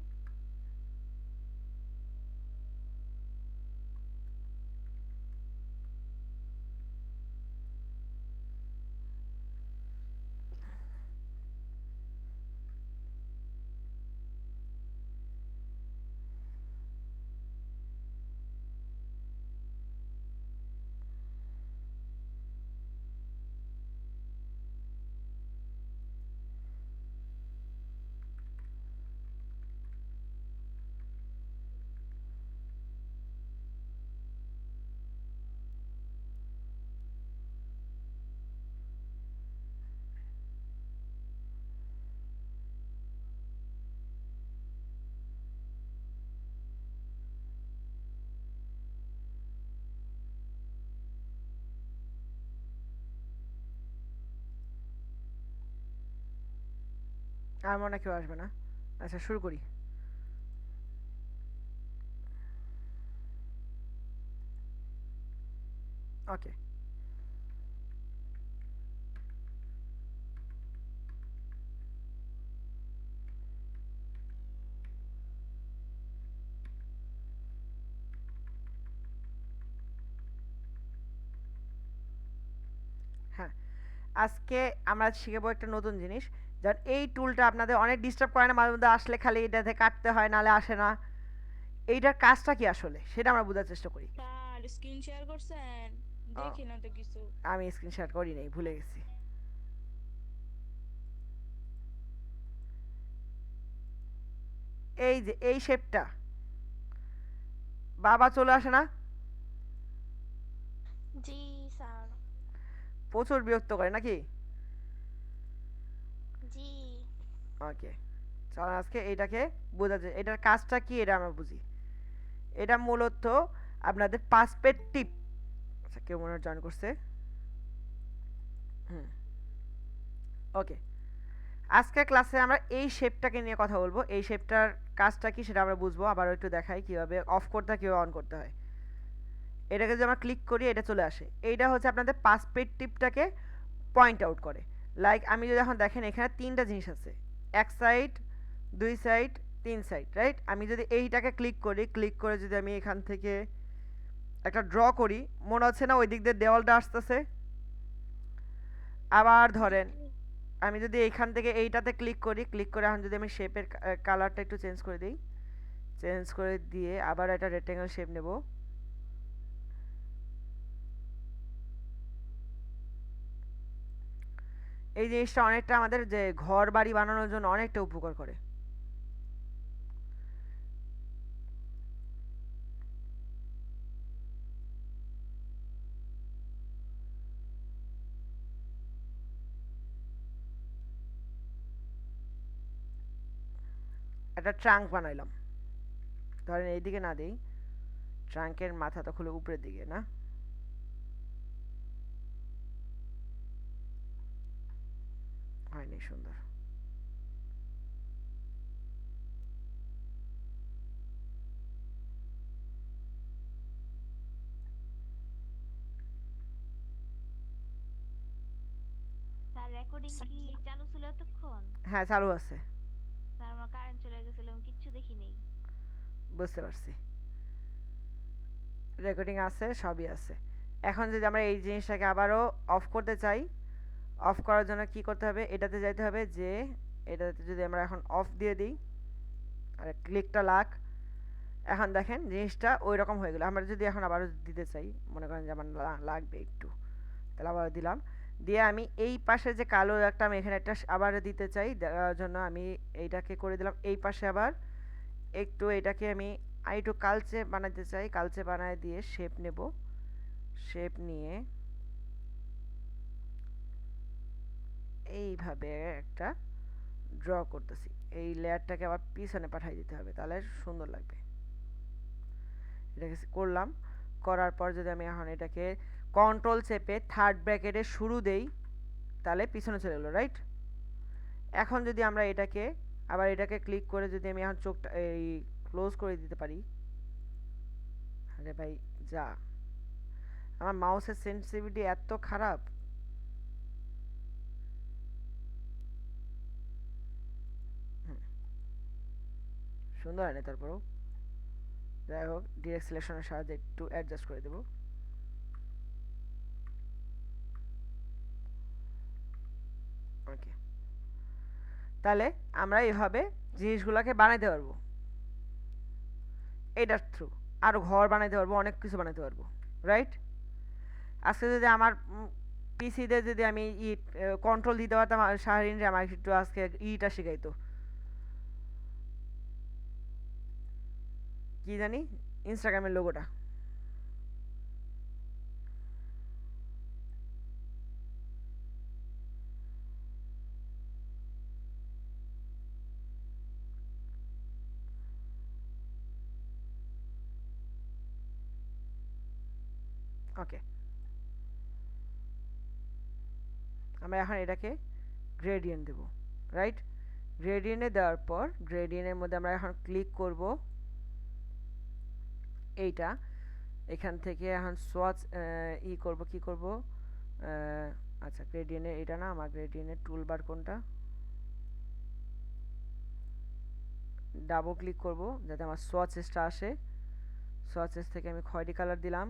আর মনে হয় কেউ আসবে না। আচ্ছা শুরু করি। ওকে, হ্যাঁ, আজকে আমরা শিখবো একটা নতুন জিনিস। যেমন এই টুলটা আপনাদের অনেক ডিস্টার্ব করে না, মাঝে মধ্যে আসলে খালি এটাতে কাটতে হয়, নাহলে আসে না। এইটার কাজটা কি আসলে সেটা আমরা বোঝার চেষ্টা করি। স্যার স্ক্রিন শেয়ার করছেন? ও, দেখি না তো কিছু। আমি স্ক্রিনশট করি নাই, ভুলে গেছি। এই যে এই শেপটা বাবা চলে আসে না, জি স্যার। প্রচুর বিরক্ত করে নাকি? জি। ওকে, চলো আজকে এইটাকে বোঝা যায়, এটার কাজটা কি এটা আমরা বুঝি। এটা মূলত আপনাদের পার্সপেক্টিভ। আচ্ছা কেউ মনে হয় জয়েন করছে। হুম, ওকে, আজকের ক্লাসে আমরা এই শেপটাকে নিয়ে কথা বলবো। এই শেপটার কাজটা কি সেটা আমরা বুঝবো, আবার একটু দেখাই কিভাবে অফ করতে হয়, কিভাবে অন করতে হয়। এটাকে যদি আমরা ক্লিক করি এটা চলে আসে। এইটা হচ্ছে আপনাদের পার্সপেক্টিভটাকে পয়েন্ট আউট করে। লাইক আমি যদি এখন দেখেন এখানে তিনটা জিনিস আছে, এক সাইড, দুই সাইড, তিন সাইড, রাইট? আমি যদি এইটাকে ক্লিক করি, ক্লিক করে যদি আমি এখান থেকে একটা ড্র করি, মনে হচ্ছে না ওই দিক দিয়ে দেওয়ালটা আসতেছে? আবার ধরেন আমি যদি এইখান থেকে এইটাতে ক্লিক করি, ক্লিক করে এখন যদি আমি শেপের কালারটা একটু চেঞ্জ করে দিই, চেঞ্জ করে দিয়ে আবার একটা রেক্টেঙ্গেল শেপ নেব। এই জিনিসটা অনেকটা আমাদের যে ঘর বাড়ি বানানোর জন্য অনেকটা উপকার করে। একটা ট্রাঙ্ক বানাইলাম, ধরেন এইদিকে না দিই, ট্রাঙ্কের মাথা তো খুলে উপরের দিকে না, হয়নি সুন্দর। স্যার রেকর্ডিং কি চালু ছিল এতক্ষণ? হ্যাঁ চালু আছে, স্যার আমার কারেন্ট চলে গেছিল, আমি কিচ্ছু দেখি নাই। বুঝতে পারছি, রেকর্ডিং আছে, সবই আছে। এখন যদি আমরা এই জিনিসটাকে আবারও অফ করতে চাই, অফ করার জন্য কি করতে হবে, এটাতে যাইতে হবে, যে এটাতে যদি আমরা এখন অফ দিয়ে দিই আর ক্লিকটা লাগ, এখন দেখেন জিনিসটা ওই রকম হয়ে গেল। আমরা যদি এখন আবারও দিতে চাই, মনে করেন যে আমার লাগবে একটু, তাহলে আবার দিলাম, দিয়ে আমি এই পাশে যে কালো একটা আমি এখানে একটা আবার দিতে চাই, দেওয়ার জন্য আমি এইটাকে করে দিলাম এই পাশে আবার একটু, এটাকে আমি আর একটু কালচে বানাতে চাই, কালচে বানায় দিয়ে শেপ নেব, শেপ নিয়ে এইভাবে একটা ড্র করতেছি। এই লেয়ারটাকে আবার পিছনে পাঠিয়ে দিতে হবে, তাহলে সুন্দর লাগবে। এটাকে করলাম, করার পর যদি আমি এখন এটাকে কন্ট্রোল চেপে থার্ড ব্র্যাকেটের শুরু দেই, তাহলে পিছনে চলে গেলো, রাইট? এখন যদি আমরা এটাকে আবার এটাকে ক্লিক করে যদি আমি এখন চোখটা এই ক্লোজ করে দিতে পারি, আরে ভাই যা, আমার মাউসের সেন্সিটিভিটি এত খারাপ। সুন্দর হয় না তারপরেও, যাই হোক ডিরেক্ট সিলেকশনের সাহায্যে একটু অ্যাডজাস্ট করে দেবো। ওকে, তাহলে আমরা এইভাবে জিনিসগুলোকে বানাইতে পারবো, এটার থ্রু আরও ঘর বানাইতে পারবো, অনেক কিছু বানাইতে পারবো, রাইট? আজকে যদি আমার পিসিতে যদি আমি কন্ট্রোল দিতে পারতাম, শাহরিন রে আমাকে একটু আজকে ইটা শিখাইতো, কি জানি ইনস্টাগ্রামের লোগোটা। ওকে, আমরা এখন এটাকে গ্রেডিয়েন্ট দেব, রাইট? গ্রেডিয়েন্টে দেওয়ার পর গ্রেডিয়েন্টের মধ্যে আমরা এখন ক্লিক করব এইটা, এখান থেকে এখন সোয়াচ করব, কি করব, আচ্ছা গ্রেডিয়েন্টের এটা না, আমার গ্রেডিয়েন্টের টুলবার কোনটা, ডাবল ক্লিক করব যাতে আমার সোয়াচেসটা আসে। সোয়াচেস থেকে আমি খয়েরি কালার দিলাম,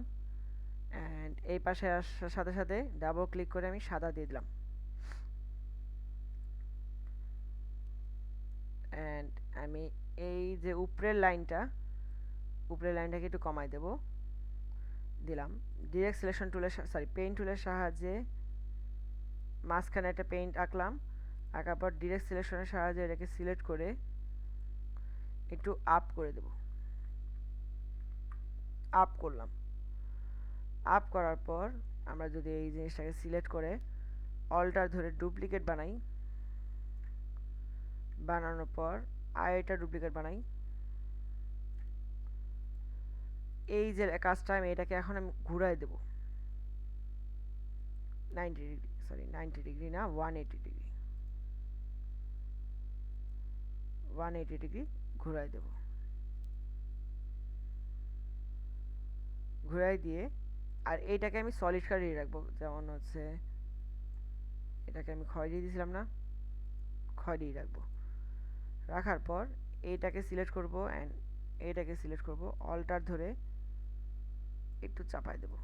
অ্যান্ড এই পাশে আসার সাথে সাথে ডাবল ক্লিক করে আমি সাদা দিয়ে দিলাম, অ্যান্ড আমি এই যে উপরের লাইনটাকে একটু কমাই দেব, দিলাম। ডিরেক্ট সিলেকশন টুলের পেইন্ট টুলের সাহায্যে মাঝখানে একটা পেইন্ট আঁকলাম, আঁকার পর ডিরেক্ট সিলেকশনের সাহায্যে এটাকে সিলেক্ট করে একটু আপ করে দেব, আপ করলাম। আপ করার পর আমরা যদি এই জিনিসটাকে সিলেক্ট করে অল্টার ধরে ডুপ্লিকেট বানাই, বানানোর পর এটা ডুপ্লিকেট বানাই, এই যে কাজটা আমি এটাকে এখন আমি ঘুরাই দেব 90 ডিগ্রি, সরি 90 ডিগ্রি না, 180 ডিগ্রি, 180 ডিগ্রি ঘুরাই দেব। ঘুরাই দিয়ে আর এইটাকে আমি সলিড কালারই রাখবো, যেমন হচ্ছে এটাকে আমি খয়েরি দিয়েছিলাম না, খয়েরি রাখবো। রাখার পর এইটাকে সিলেক্ট করব অ্যান্ড এইটাকে সিলেক্ট করব, অল্টার ধরে একটু চাপাই দেব।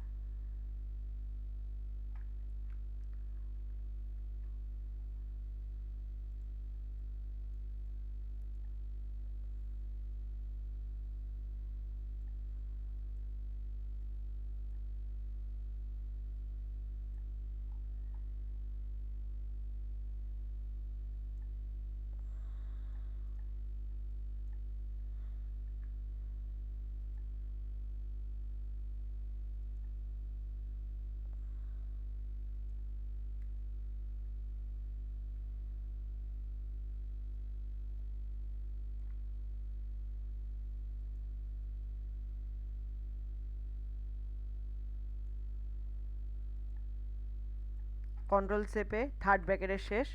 কন্ট্রোল চেপে থার্ড ব্র্যাকেটের শেষ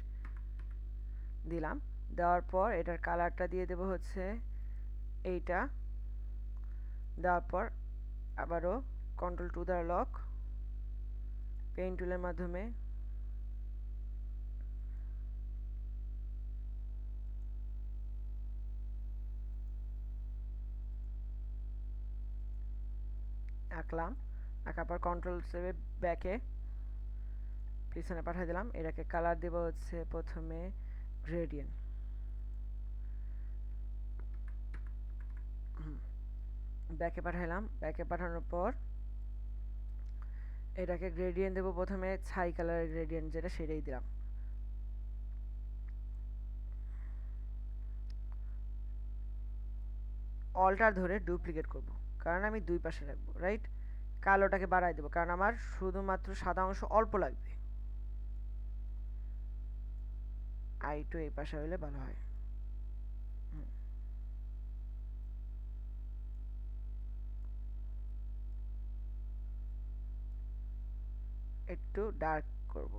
দিলাম, দেওয়ার পর এটার কালারটা দিয়ে দেব হচ্ছে এইটা, দেওয়ার পর আবারও কন্ট্রোল টু দ্বারা লক, পেইন্ট টুলের মাধ্যমে আঁকলাম, আঁকার পর কন্ট্রোল চেপে ব্যাকে পিছনে পাঠিয়ে দিলাম। এটাকে কালার দেব হচ্ছে প্রথমে গ্রেডিয়েন্ট, ব্যাকে পাঠাইলাম। ব্যাকে পাঠানোর পর এটাকে গ্রেডিয়েন্ট দেব প্রথমে ছাই কালারের গ্রেডিয়েন্ট যেটা, সেটাই দিলাম। অল্টার ধরে ডুপ্লিকেট করব, কারণ আমি দুই পাশে রাখবো, রাইট। কালোটাকে বাড়াই দেবো কারণ আমার শুধুমাত্র সাদা অংশ অল্প লাগবে, আর একটু এই পাশে হইলে ভালো হয়। একটু ডার্ক করব,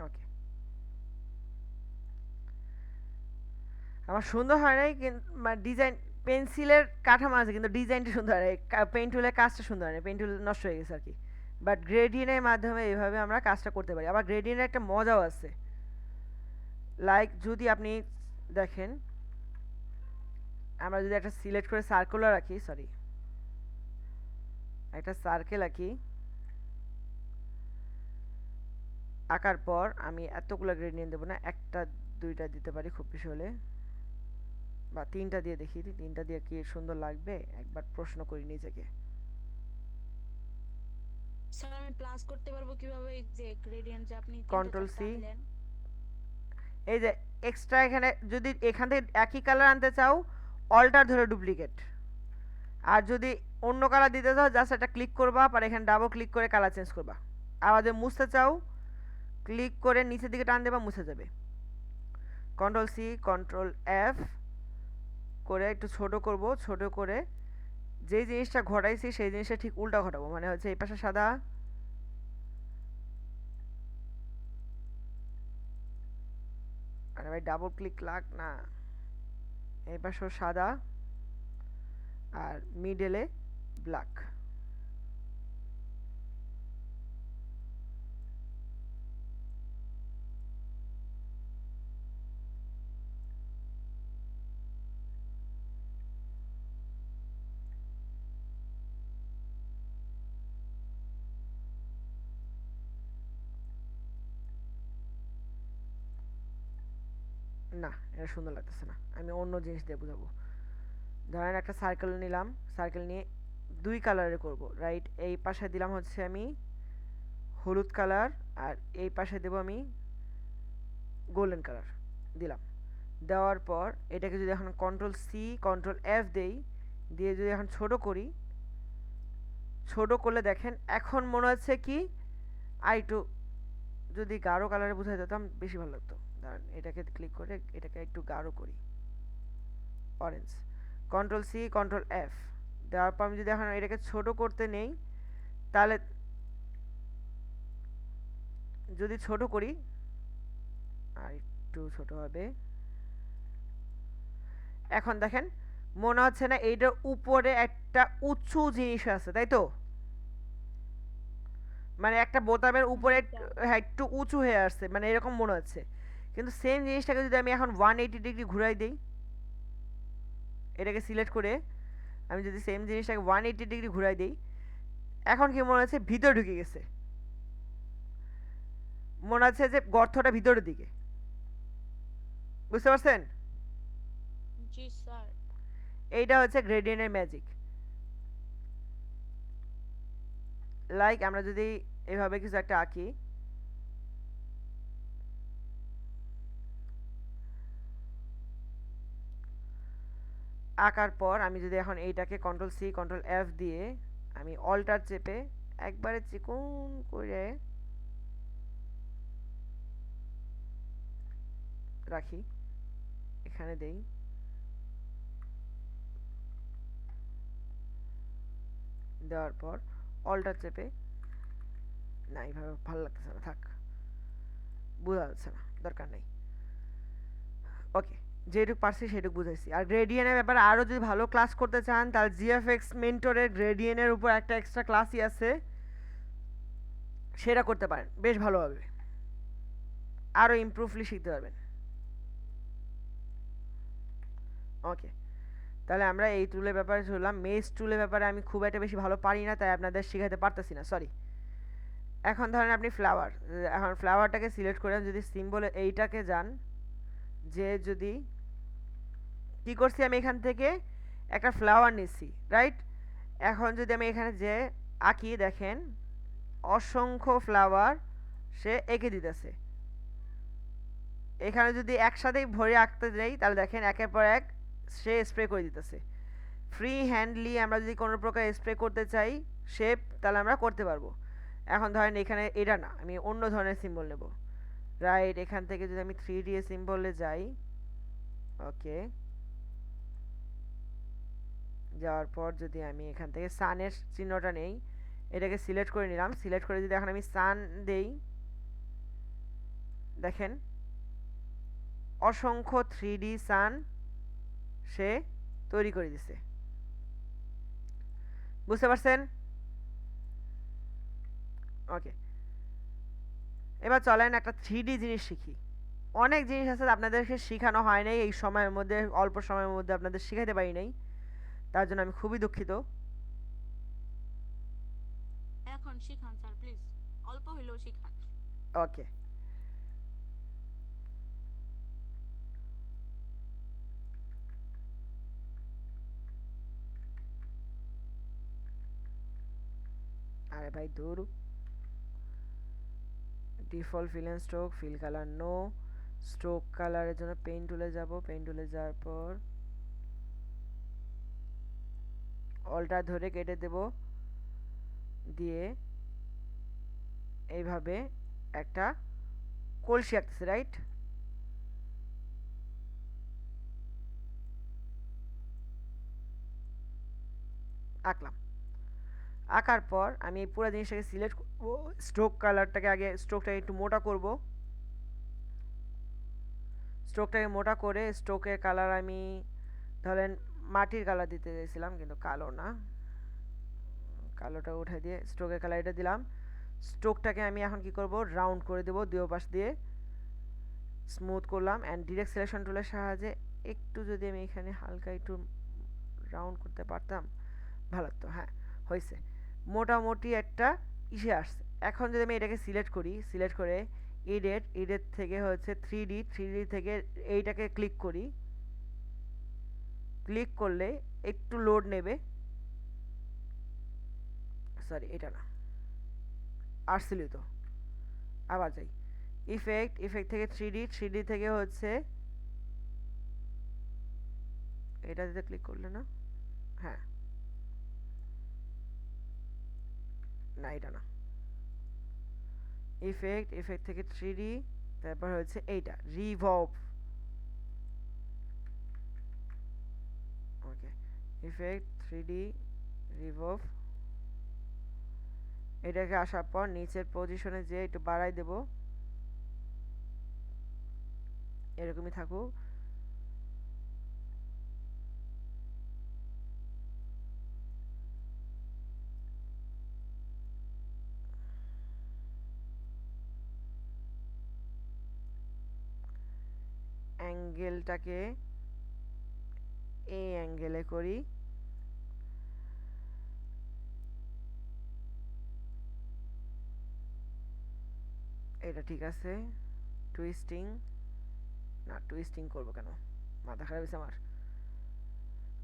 ওকে। আমার সুন্দর হয় নাই, কিন্তু ডিজাইন পেন্সিলের কাঠামো আছে কিন্তু ডিজাইনটা সুন্দর হয় নাই, পেইন্ট টুলের কাজটা সুন্দর হয় না, পেইন্ট টুল নষ্ট হয়ে গেছে আর কি। বাট গ্রেডিয়েন্টের মাধ্যমে এইভাবে আমরা কাজটা করতে পারি। আবার গ্রেডিয়েন্টের একটা মজাও আছে, লাইক যদি আপনি দেখেন, আমরা যদি একটা সিলেক্ট করে সার্কুলার রাখি, সরি একটা সার্কেল আঁকি, আঁকার পর আমি এতগুলো গ্রেডিয়েন্ট দেবো না, একটা দুইটা দিতে পারি খুব বেশি হলে, বা তিনটা দিয়ে দেখি, তিনটা দিয়ে কি সুন্দর লাগবে একবার প্রশ্ন করি নিজেকে। স্যার আমি প্লাস করতে পারবো কিভাবে, এই যে গ্রেডিয়েন্ট যে আপনি কন্ট্রোল সি, এই যে এক্সট্রা এখানে যদি এখান থেকে একই কালার আনতে চাও অল্টার ধরে ডুপ্লিকেট, আর যদি অন্য কালার দিতে চাও জাস্ট একটা ক্লিক করবা, আর এখানে ডাবল ক্লিক করে কালার চেঞ্জ করবা। আবার যদি মুছতে চাও ক্লিক করে নিচের দিকে টান দেবা, মুছে যাবে। কন্ট্রোল সি কন্ট্রোল এফ করে একটু ছোট করব, ছোট করে যেই জিনিসটা ঘটাইছি সেই জিনিসটা ঠিক উল্টা ঘটাবো, মানে হচ্ছে এই পাশে সাদা, আরে ভাই ডাবল ক্লিক লাগ না, এই পাশেও সাদা আর মিডলে ব্ল্যাক। না, এটা সুন্দর লাগতেছে না, আমি অন্য জিনিস দিয়ে বোঝাবো। ধরেন একটা সার্কেল নিলাম, সার্কেল নিয়ে দুই কালারের করব, রাইট? এই পাশে দিলাম হচ্ছে আমি হলুদ কালার, আর এই পাশে দেব আমি গোল্ডেন কালার দিলাম। দেওয়ার পর এটাকে যদি এখন কন্ট্রোল সি কন্ট্রোল এফ দেই, দিয়ে যদি এখন ছোট করি, ছোট করলে দেখেন এখন মনে হচ্ছে কি আর একটু যদি গাঢ় কালারে বোঝাই দিতাম বেশি ভালো লাগতো। দাঁড়ান, এটাকে ক্লিক করে এটাকে একটু গাঢ় করি, orange. Control C control F দেওয়ার পর আমি যদি এখন এটাকে ছোট করতে নেই, তাহলে যদি ছোট করি আর একটু ছোট হবে, এখন দেখেন মনে হচ্ছে না এইটার উপরে একটা উঁচু জিনিস আছে, তাই তো? মানে একটা বোতামের উপরে হ্যাঁ একটু উঁচু হয়ে আসছে, মানে এরকম মনে হচ্ছে। কিন্তু সেম জিনিসটাকে যদি আমি এখন 180 ডিগ্রি ঘুরাই দিই, এটাকে সিলেক্ট করে আমি যদি সেম জিনিসটাকে 180 ডিগ্রি ঘুরাই দিই, এখন কি মনে হচ্ছে ভিতরে ঢুকে গেছে, মনে হচ্ছে যে গর্তটা ভিতরের দিকে। বুঝতে পারছেন? জি স্যার। এইটা হচ্ছে গ্রেডিয়েন্টের ম্যাজিক। লাইক আমরা যদি এভাবে কিছু একটা আঁকি, আঁকার পর আমি যদি এখন এইটাকে কন্ট্রোল সি কন্ট্রোল এফ দিয়ে আমি অল্টার চেপে একবারে চিকন করে রাখি, এখানে দেই, দেওয়ার পর অল্টার চেপে, না এইভাবে ভালো লাগতেছে না, থাক, বোঝা যাচ্ছে না, দরকার নেই। ওকে, যেটুকু পারছি সেটুকু বুঝাইছি। আর গ্রেডিয়েন্টের ব্যাপারে আরও যদি ভালো ক্লাস করতে চান তাহলে জিএফএক্স মেন্টরের গ্রেডিয়েন্টের উপর একটা এক্সট্রা ক্লাসই আছে, সেটা করতে পারেন, বেশ ভালো হবে, আরও ইমপ্রুভলি শিখতে পারবেন। ওকে, তাহলে আমরা এই টুলের ব্যাপারে শুনলাম। মেজ টুলের ব্যাপারে আমি খুব একটা বেশি ভালো পারি না, তাই আপনাদের শেখাতে পারতেছি না, সরি। এখন ধরেন আপনি ফ্লাওয়ার, এখন ফ্লাওয়ারটাকে সিলেক্ট করে যদি সিম্বলে এইটাকে যান, যে যদি কি করছি আমি এখান থেকে একটা ফ্লাওয়ার নিচ্ছি, রাইট? এখন যদি আমি এখানে যে আঁকি, দেখেন অসংখ্য ফ্লাওয়ার সে এঁকে দিতেছে। এখানে যদি একসাথেই ভরে আঁকতে যাই তাহলে দেখেন একের পর এক সে স্প্রে করে দিতেছে। ফ্রি হ্যান্ডলি আমরা যদি কোনো প্রকার স্প্রে করতে চাই শেপ, তাহলে আমরা করতে পারবো। এখন ধরেন এখানে এটা না, আমি অন্য ধরনের সিম্বল নেব, রাইট? এখান থেকে যদি আমি 3D সিম্বলে যাই, ওকে, যাওয়ার পর যদি আমি এখান থেকে সানের চিহ্নটা নেই, এটাকে সিলেক্ট করে নিলাম, সিলেক্ট করে যদি এখন আমি সান দেই, দেখেন অসংখ্য 3D সান সে তৈরি করে দিছে। বুঝতে পারছেন? ওকে, এবার চলেন একটা 3D জিনিস শিখি। অনেক জিনিস আছে আপনাদেরকে শেখানো হয় নাই এই সময়ের মধ্যে, অল্প সময়ের মধ্যে আপনাদের শেখাতে পারি নাই, তার জন্য আমি খুবই দুঃখিত। এখন শিখান স্যার প্লিজ, অল্প হইলেও শিখান। ওকে, আরে ভাই দূর, default fill and stroke, fill colour no, stroke কালারের জন্য পেইন্ট টুলে যাব, পেইন্ট টুলে যাওয়ার পর অলটা ধরে কেটে দেব, দিয়ে এইভাবে একটা কলসি আঁকতেছে, রাইট? আঁকলাম। আঁকার পর আমি এই পুরো জিনিসটাকে সিলেক্ট করব, স্ট্রোক কালারটাকে আগে স্ট্রোকটাকে একটু মোটা করব। স্ট্রোকটাকে মোটা করে স্ট্রোকের কালার আমি ধরেন মাটির কালার দিতে চাইছিলাম, কিন্তু কালো না, কালোটা উঠাই দিয়ে স্ট্রোকের কালার এটা দিলাম। স্ট্রোকটাকে আমি এখন কি করব, রাউন্ড করে দেব, দুই পাশ দিয়ে স্মুথ করলাম অ্যান্ড ডিরেক্ট সিলেকশন টুলের সাহায্যে একটু যদি আমি এখানে হালকা একটু রাউন্ড করতে পারতাম ভালো তো। হ্যাঁ, হয়েছে, মোটামুটি একটা ইসে আসছে। এখন যদি আমি এটাকে সিলেক্ট করি, সিলেক্ট করে ইডেট থেকে হচ্ছে 3D থেকে এইটাকে ক্লিক করি, ক্লিক করলে একটু লোড নেবে, সরি এটা না, আসছিল তো, আবার যাই ইফেক্ট থেকে 3D থেকে হচ্ছে এটাতে ক্লিক করলে না, হ্যাঁ না এটা না, ইফেক্ট থেকে 3D, তারপর হচ্ছে এইটা রিভলভ, ওকে ইফেক্ট 3D রিভলভ। এটাকে আসার পর নিচের পজিশনে যে একটু বাড়াই দেব, এরকমই থাকুক। অ্যাঙ্গেলটাকে এই অ্যাঙ্গেলে করি, এটা ঠিক আছে। টুইস্টিং না, টুইস্টিং করবো কেন, মাথা খারাপ হয়েছে আমার।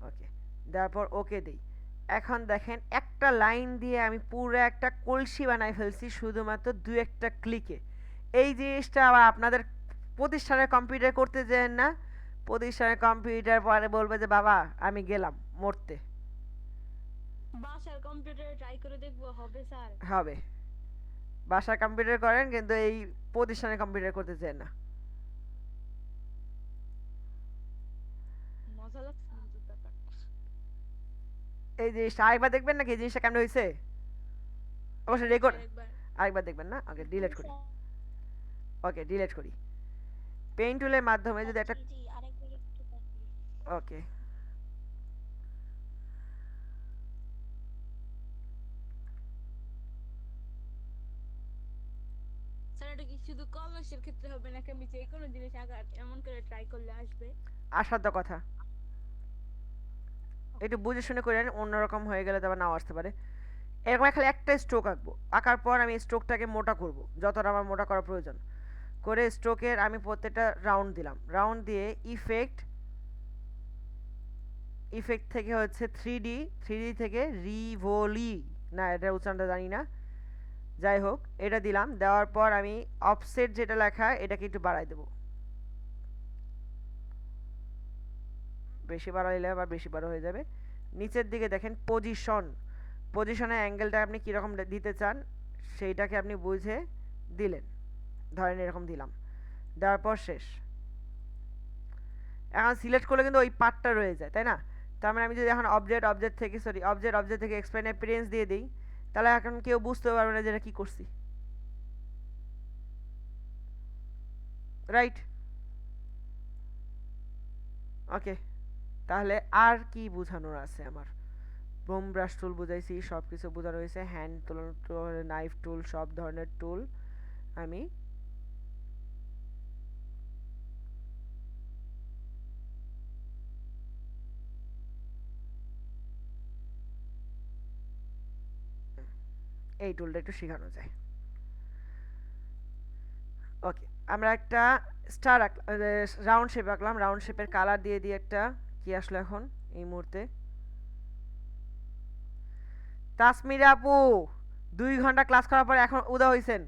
ওকে, তারপর ওকে দেই। এখন দেখেন একটা লাইন দিয়ে আমি পুরো একটা কলসি বানাই ফেলছি শুধুমাত্র দু একটা ক্লিকে। এই জিনিসটা আবার আপনাদের প্রতিষ্ঠানের কম্পিউটার করতে যেন না, প্রতিষ্ঠানের কম্পিউটার পরে বলবে যে বাবা আমি গেলাম মরতে। বাসার কম্পিউটারে ট্রাই করে দেখবো হবে স্যার? হবে, বাসার কম্পিউটার করেন কিন্তু এই প্রতিষ্ঠানের কম্পিউটার করতে চান না। মজা লাগছে কিন্তু ব্যাপারটা। এই জিনিসটা আরেকবার দেখবেন নাকি, এই জিনিসটা কেমন হয়েছে অবশ্যই রেকর্ড আরেকবার। আরেকবার দেখবেন না। ওকে ডিলিট করি, ওকে ডিলিট করি। পেইন্ট টুলের মাধ্যমে যদি একটা, জি আরেকবার একটু দেখুন। ওকে স্যার এটা কি শুধু কলসের ক্ষেত্রে হবে নাকি আমি যে কোনো জিনিস আঁকার এমন করে ট্রাই করলে আসবে? আসার তো কথা, একটু বুঝে শুনে করেন, অন্যরকম হয়ে গেলে তবে নাও আসতে পারে। এরকম খালি একটা স্ট্রোক আঁকবো, আঁকার পর আমি স্ট্রোকটাকে মোটা করব যতটা আমার মোটা করা প্রয়োজন করে। স্ট্রোকের আমি প্রত্যেকটা রাউন্ড দিলাম, রাউন্ড দিয়ে ইফেক্ট থেকে হচ্ছে 3D থেকে রিভোলি, না এটা উচ্চারণটা জানি না, যাই হোক এটা দিলাম। দেওয়ার পর আমি অফসেট যেটা লেখা এটাকে একটু বাড়াই দেবো, বেশি বাড়াইলে আবার বেশি বড় হয়ে যাবে। নিচের দিকে দেখেন পজিশনের অ্যাঙ্গেলটা আপনি কীরকম দিতে চান সেইটাকে আপনি বুঝে দিলেন, ধরেন এরকম দিলাম, দেওয়ার পর শেষ। এখন সিলেক্ট করলে কিন্তু ওই পার্টটা রয়ে যায়, তাই না? তার মানে আমি যদি এখন অবজেক্ট থেকে এক্সপ্লেন অ্যাপিয়ারেন্স দিয়ে দিই, তাহলে এখন কেউ বুঝতে পারবে না যে এটা কী করছি, রাইট? ওকে, তাহলে আর কি বোঝানোর আছে আমার? ব্রোম ব্রাশ টুল বুঝাইছি, সব কিছু বোঝানো হয়েছে, হ্যান্ড টুল, নাইফ টুল, সব ধরনের টুল আমি এই টুলটা একটু শেখানো যায়। ওকে, আমরা একটা স্টার রাউন্ড শেপ আঁকলাম, রাউন্ড শেপের কালার দিয়ে দিয়ে একটা কি আসলো এখন এই মুহূর্তে, তাসমিরা আপু 2 ঘন্টা ক্লাস করার পর এখন উদা হইছেন।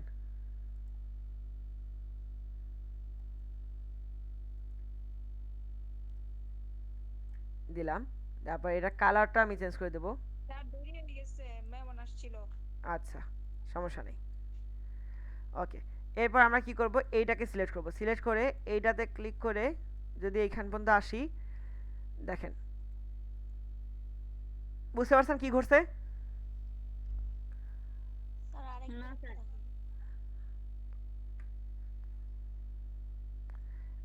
দিলাম, তারপর এটা কালারটা আমি চেঞ্জ করে দেবো। স্যার দেরি হয়ে গেছে, মেহমান আসছিল। আচ্ছা, সমস্যা নেই। ওকে, এরপর আমরা কি করব, এইটাকে সিলেক্ট করব, সিলেক্ট করে এইটাতে ক্লিক করে যদি এইখান পর্যন্ত আসি, দেখেন বুঝতে পারছেন কি ঘটছে? স্যার আরেকবার না, স্যার। দেখান।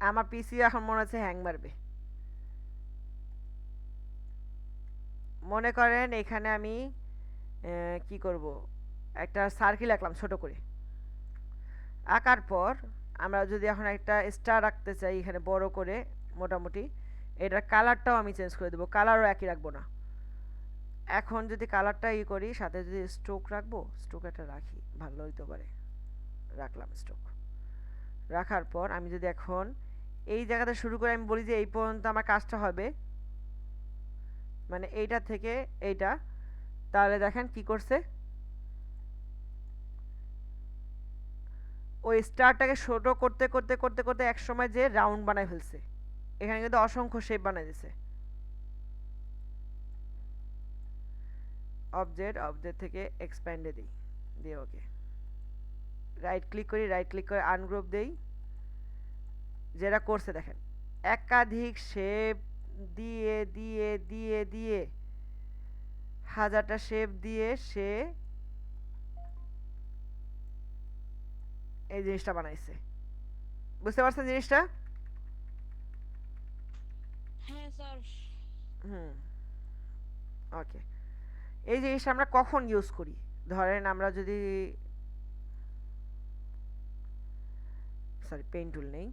আমার পিসি এখন মনে হচ্ছে হ্যাং মারবে। মনে করেন এখানে আমি কি করব, একটা সার্কেল আঁকলাম ছোট করে। আঁকার পর আমরা যদি এখন একটা স্টার রাখতে চাই এখানে বড় করে, মোটামুটি এটার কালারটাও আমি চেঞ্জ করে দেবো, কালারও একই রাখবো না। এখন যদি কালারটা ই করি, সাথে যদি স্ট্রোক রাখবো, স্ট্রোক একটা রাখি, ভালো হইতে পারে, রাখলাম স্ট্রোক। রাখার পর আমি যদি এখন এই জায়গাতে শুরু করে আমি বলি যে এই পর্যন্ত আমার কাজটা হবে, মানে এইটা থেকে এইটা, তাহলে দেখেন কি করছে, ওই স্টারটাকে ছোট করতে করতে করতে করতে এক সময় যে রাউন্ড বানায় ফেলছে। এখানে কিন্তু অসংখ্য শেপ বানাই দিছে। অবজেক্ট থেকে এক্সপ্যান্ডে দিই, দিয়ে ওকে রাইট ক্লিক করে আনগ্রুপ দেই। যেটা করছে দেখেন, একাধিক শেপ দিয়ে দিয়ে দিয়ে দিয়ে হাজারটা শেপ দিয়ে সে এই জিনিসটা বানাইছে। বুঝতে পারছেন জিনিসটা? হ্যাঁ স্যার। হুম, ওকে। এই জিনিসটা আমরা কখন ইউজ করি? ধরেন আমরা যদি, সরি পেন টুল নেই,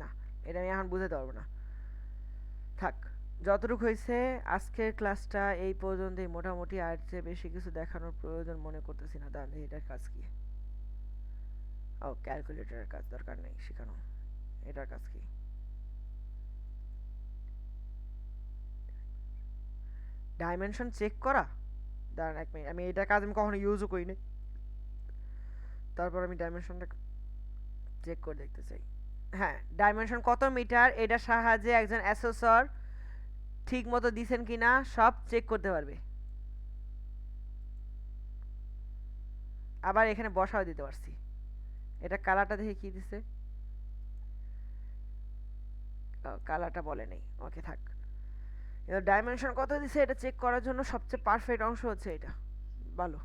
না এটা আমি এখন বুঝাতে পারবো না, থাক। যতটুকু হয়েছে আজকের ক্লাসটা এই পর্যন্তই মোটামুটি, আর চেয়ে বেশি কিছু দেখানোর প্রয়োজন মনে করতেছি না। দাঁড়ান দেখি এটার কাজ কি। ও, ক্যালকুলেটরের কাজ দরকার নেই শেখানো। এটার কাজ কি? ডাইমেনশন চেক করা। দাঁড়ান এক মিনিট, আমি এটার কাজ আমি কখনো ইউজও করি না, তারপর আমি ডাইমেনশনটা চেক করে দেখতে চাই। হ্যাঁ, ডাইমেনশন কত মিটার, এটার সাহায্যে একজন অ্যাসেসর ঠিক মতো দিছেন কিনা সব চেক করতে পারবে। আবার এখানে বসাও দিতে পারছি। এটা কালারটা দেখে কি দিছে, কালারটা বলে নেই, ওকে থাক। এবার ডাইমেনশন কত দিছে এটা চেক করার জন্য সবচেয়ে পারফেক্ট অংশ হচ্ছে এটা। ভালো,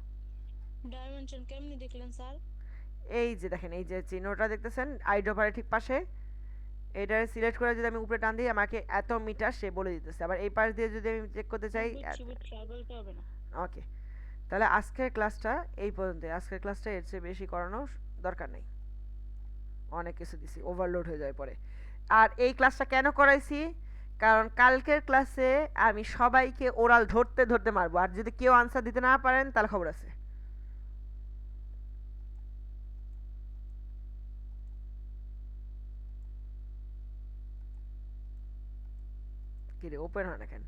ডাইমেনশন কেমনি দেখলেন স্যার? এই যে দেখেন, এই যে চিহ্নটা দেখতেছেন আইড্রপারের ঠিক পাশে, এটা সিলেক্ট করে যদি আমি উপরে টান দিই আমাকে এত মিটার সে বলে দিতেছে। আবার এই পাশ দিয়ে যদি আমি চেক করতে চাই, বুঝছি আর বলতে হবে না। ওকে। তাহলে আজকের ক্লাসটা এই পর্যন্ত। আজকের ক্লাসটা এর চেয়ে বেশি করানোর দরকার নেই, অনেক কিছু দিছি, ওভারলোড হয়ে যায় পরে। আর এই ক্লাসটা কেন করাইছি, কারণ কালকের ক্লাসে আমি সবাইকে ওরাল ধরতে ধরতে মারবো, আর যদি কেউ আনসার দিতে না পারেন তাহলে খবর আছে। কিরে ওপেন হয় না কেন?